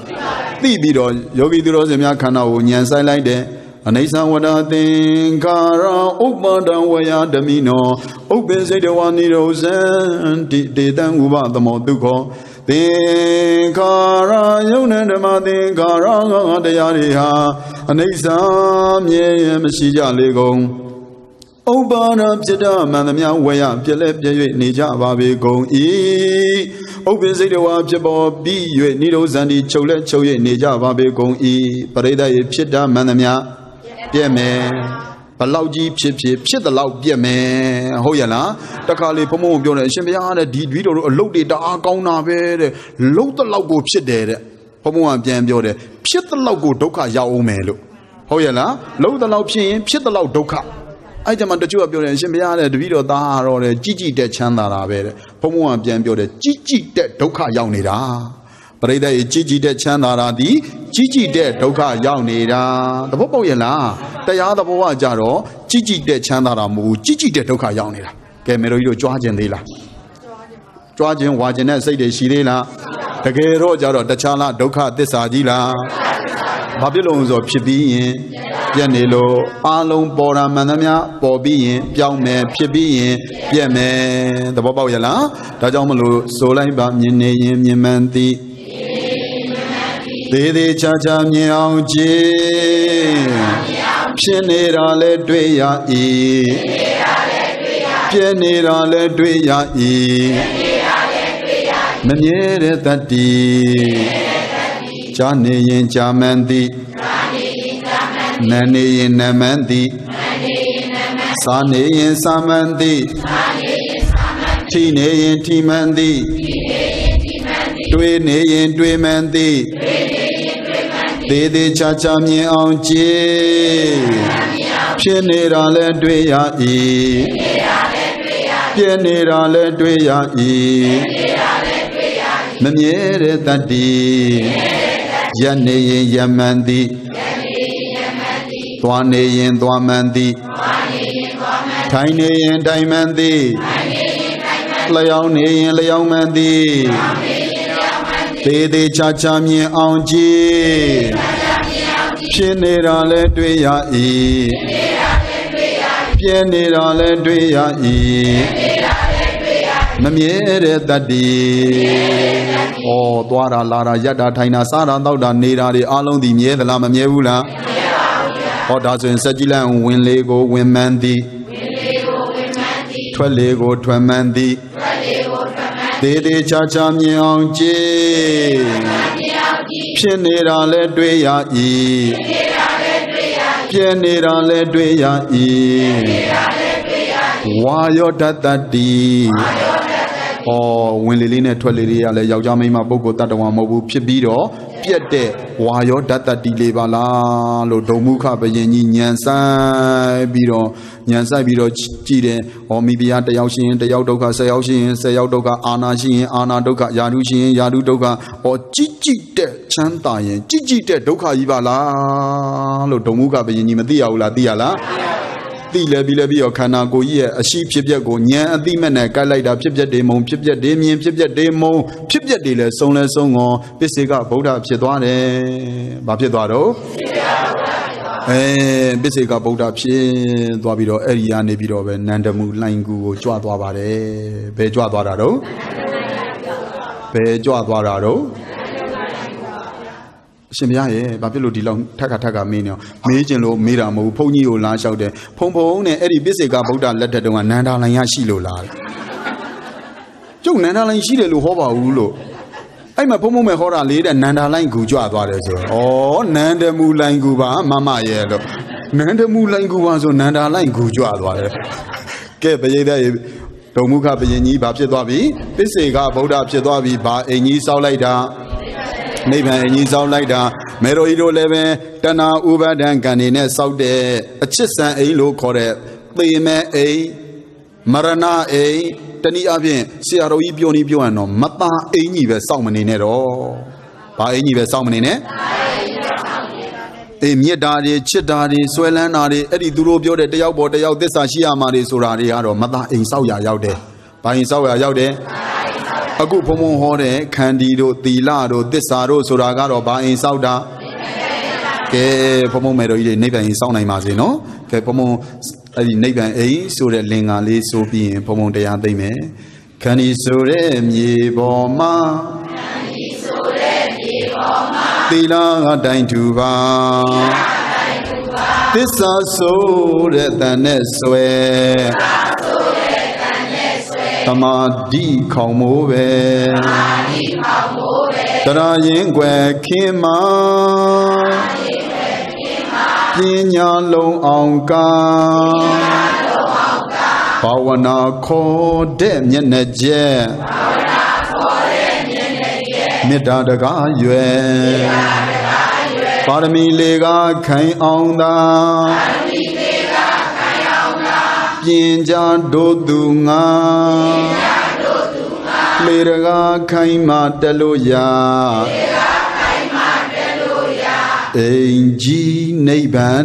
Speaker 1: Bido, Yogi Rosemia Kana, Yansai like that. Anisa Wada Thinkara, Opada Waya Damino, Open say the one needles and Titan Uba the Moduko. Thinkara, Yonema Thinkara, the Yariha, Anisa, Ye, Messija Lego. Obana Pida, Manamia, Waya, Pilep, Nija, Babi, go e. Open say the Wabjabo, be you, needles and the cholet, Choye, Nija, Babi, go e. Pareda, Pida, Manamia, Piame, Palauji, Pit the Lau, Piame, Hoyana, Takali, Pomo, Shemia, Dido, loaded the Argona, load the logo, Pit there, Pomo and Piam Biode, Pit the logo, Doka, Yaomelo. Hoyana, load the Lau Pin, Pit the Lau Doka. I demand that you are building the video da or a Gigi de Chandala, Pomo and Biambio, Gigi de Doka Yaunida. But either a Gigi de Chandala, the Gigi de Doka Yaunida, the Popo Yala, the other Boa Jaro, Gigi de Chandala Mu, Gigi de Doka Yaunida. Camero George and Dila. George and Wajana say the Shirela, the Gero Jaro, the Chala, Doka, the Sadila, Babylons of Chibi. Yanelo, Alon Bora Manamia, Bobby, Piaume, Pibi, Piame, the Baba Yala, Tajamalu, Solai Bamine, Yemanti, Dede Chacha Miao Ji, Pianera le Dwea E, Pianera le Dwea E, Maniere Tati, Chani in Chamanti. Nani in Namandi, Sani in Samandi, Tine in Timandi, Twine in Twimandi, Dede Chachami on G, Pianera le Dwea E, Pianera le Dwea E, Maniere Tati, Yane Yamandi. Twane in Dwamandi, Tiny in Diamandi, Leone in Leomandi, Dede Chachami on G, Pianera le Dwea E, Pianera le Dwea E, Namiere Dadi, O Dwara Lara Yada Taina Sara Dauda Nera de Alon di Mie de la Mamievula. Or does in Sajilan win Lego, win Mandi, 12 Lego, 12 Mandi, Dede Chachami on G, Pianera le Dwea E, Pianera le Dwea E, Wayo Tati, ဝင်လေလေးနဲ့ထွက်လေလေးရလဲယောက်ျားမိန်းမပုဂ္ဂိုလ်တ attva မဟုတ်ဘူးဖြစ်ပြီးတော့ပြက်တဲ့ဝါရောဓာတ်တတိလေးပါလားလို့ဒုံမုခဘယင်ကြီးညံဆိုင်ပြီးတော့ကြည်တယ်မိဖုရားတယောက်ရှိရင်တယောက်ဒုက္ခ10ယောက်ရှိရင်10ယောက်ဒုက္ခအာနာရှိရင်အာနာဒုက္ခယာတုရှိရင်ယာတုဒုက္ခကြည်တဲ့ချမ်းသာရင်ကြည်တဲ့ဒုက္ခကြီးပါလားလို့ဒုံမုခဘယင်ကြီးမသိရဘူးလားသိရလားသိလဲပြီးတော့ခန္ဓာကိုယ်ကြီးရဲ့အရှိဖြစ်ပျက်ကိုဉာဏ်အသိမဲ့နဲ့ကတ်လိုက်တာဖြစ်ပျက်တွေမုံဖြစ်ပျက်တွေမြင်ဖြစ်ပျက်တွေမုံဖြစ်ပျက်တွေလဲဆုံးကောပစ္စေကဗုဒ္ဓဖြစ်သွားတယ်။ဘာဖြစ်သွားတော့ပစ္စေကဗုဒ္ဓဖြစ်သွားပြီးတော့အဲ့ဒီကနေပြီးတော့ပဲနန္ဒမူလှိုင်ကူကိုကြွသွားပါတယ်။ဘယ်ကြွသွားတာတော့ဘယ်ကြွသွားတာတော့အရှင်ဘုရားရဲ့ဘာဖြစ်လို့ဒီလောက်ထက်ကမေးနေမေးကျင်လို့မေးတာမဟုတ်ဘူးဘုန်းကြီးကိုလာလျှောက်တယ်ဖုံနဲ့အဲ့ဒီပစ္စေကဗုဒ္ဓလက်ထက်တုန်းကနန္ဒာလိုင်ရရှိလို့လားကျုပ်နန္ဒာလိုင်ရှိတယ်လို့ဟောပါဘူးလို့အဲ့မှာဖုံမဲ့ဟောတာလေးတဲ့နန္ဒာလိုင်ကူကြွသွားတယ်ဆိုနန္ဒမူလိုင်ကူပါမမရဲ့လို့နန္ဒမူလိုင်ကူပါဆိုနန္ဒာလိုင်ကူကြွသွားတယ်ကဲပရိသတ်ဒုံမုခဘယင်ကြီးဘာဖြစ်သွားပြီပစ္စေကဗုဒ္ဓဖြစ်သွားပြီဘာအင်ကြီးစောက်လိုက်တာနိဗ္ဗာန်အကြီးစောက်လိုက်တာမေရိုဤတို့လည်းပဲတဏှာဥပါဒံကံနေနဲ့စောက်တဲ့အချစ်စံအိမ်လို့ခေါ်တဲ့သေမဲ့အိမ်မရဏအိမ်တနည်းအားဖြင့်ဆရာတော်ကြီးပြောရရင်တော့မသားအိမ်ကြီးပဲစောက်မနေနဲ့တော့ဘာအိမ်ကြီးပဲစောက်မနေနဲ့မြစ်တာတွေချစ်တာတွေဆွဲလန်းတာတွေအဲ့ဒီသူတို့ပြောတဲ့တယောက်ပေါ်တယောက်သစ္စာရှိရမှာတွေဆိုတာတွေကတော့မသားအိမ်စောက်ရရောက်တယ်ဘာအိမ်စောက်ရရောက်တယ်အခုဘုံဟောတဲ့ခန္တီတို့သီလတို့သစ္စာတို့ဆိုတာကတော့ဘာအိမ်ဆောက်တာကဲဘုံမယ်တော်ကြီးတွေနိဗ္ဗာန်အိမ်ဆောက်နိုင်ပါစေနော်ကဲဘုံအဲ့ဒီနိဗ္ဗာန်အိမ်ဆိုတဲ့လင်္ကာလေးဆိုပြီးရင်ဘုံတရားသိမ့်မယ်ခန္တီဆိုတဲ့မြေပေါ်မှာသီလကတိုင်ထူပါသစ္စာဆိုတဲ့တန်နဲ့ဆွဲသမာဓိခေါင်မိုးပဲတရားရင်ွယ်ခင်းမှာပညာလုံးအောင်ကဘာဝနာခေါ်တဲ့မျက်နှာကျက်မေတ္တာတကားရွယ်ပါရမီလေးကခိုင်အောင်သာပြင်ကြတို့သူငါလေရကခိုင်မာတက်လို့ရအိမ်ကြီးနိဗ္ဗာန်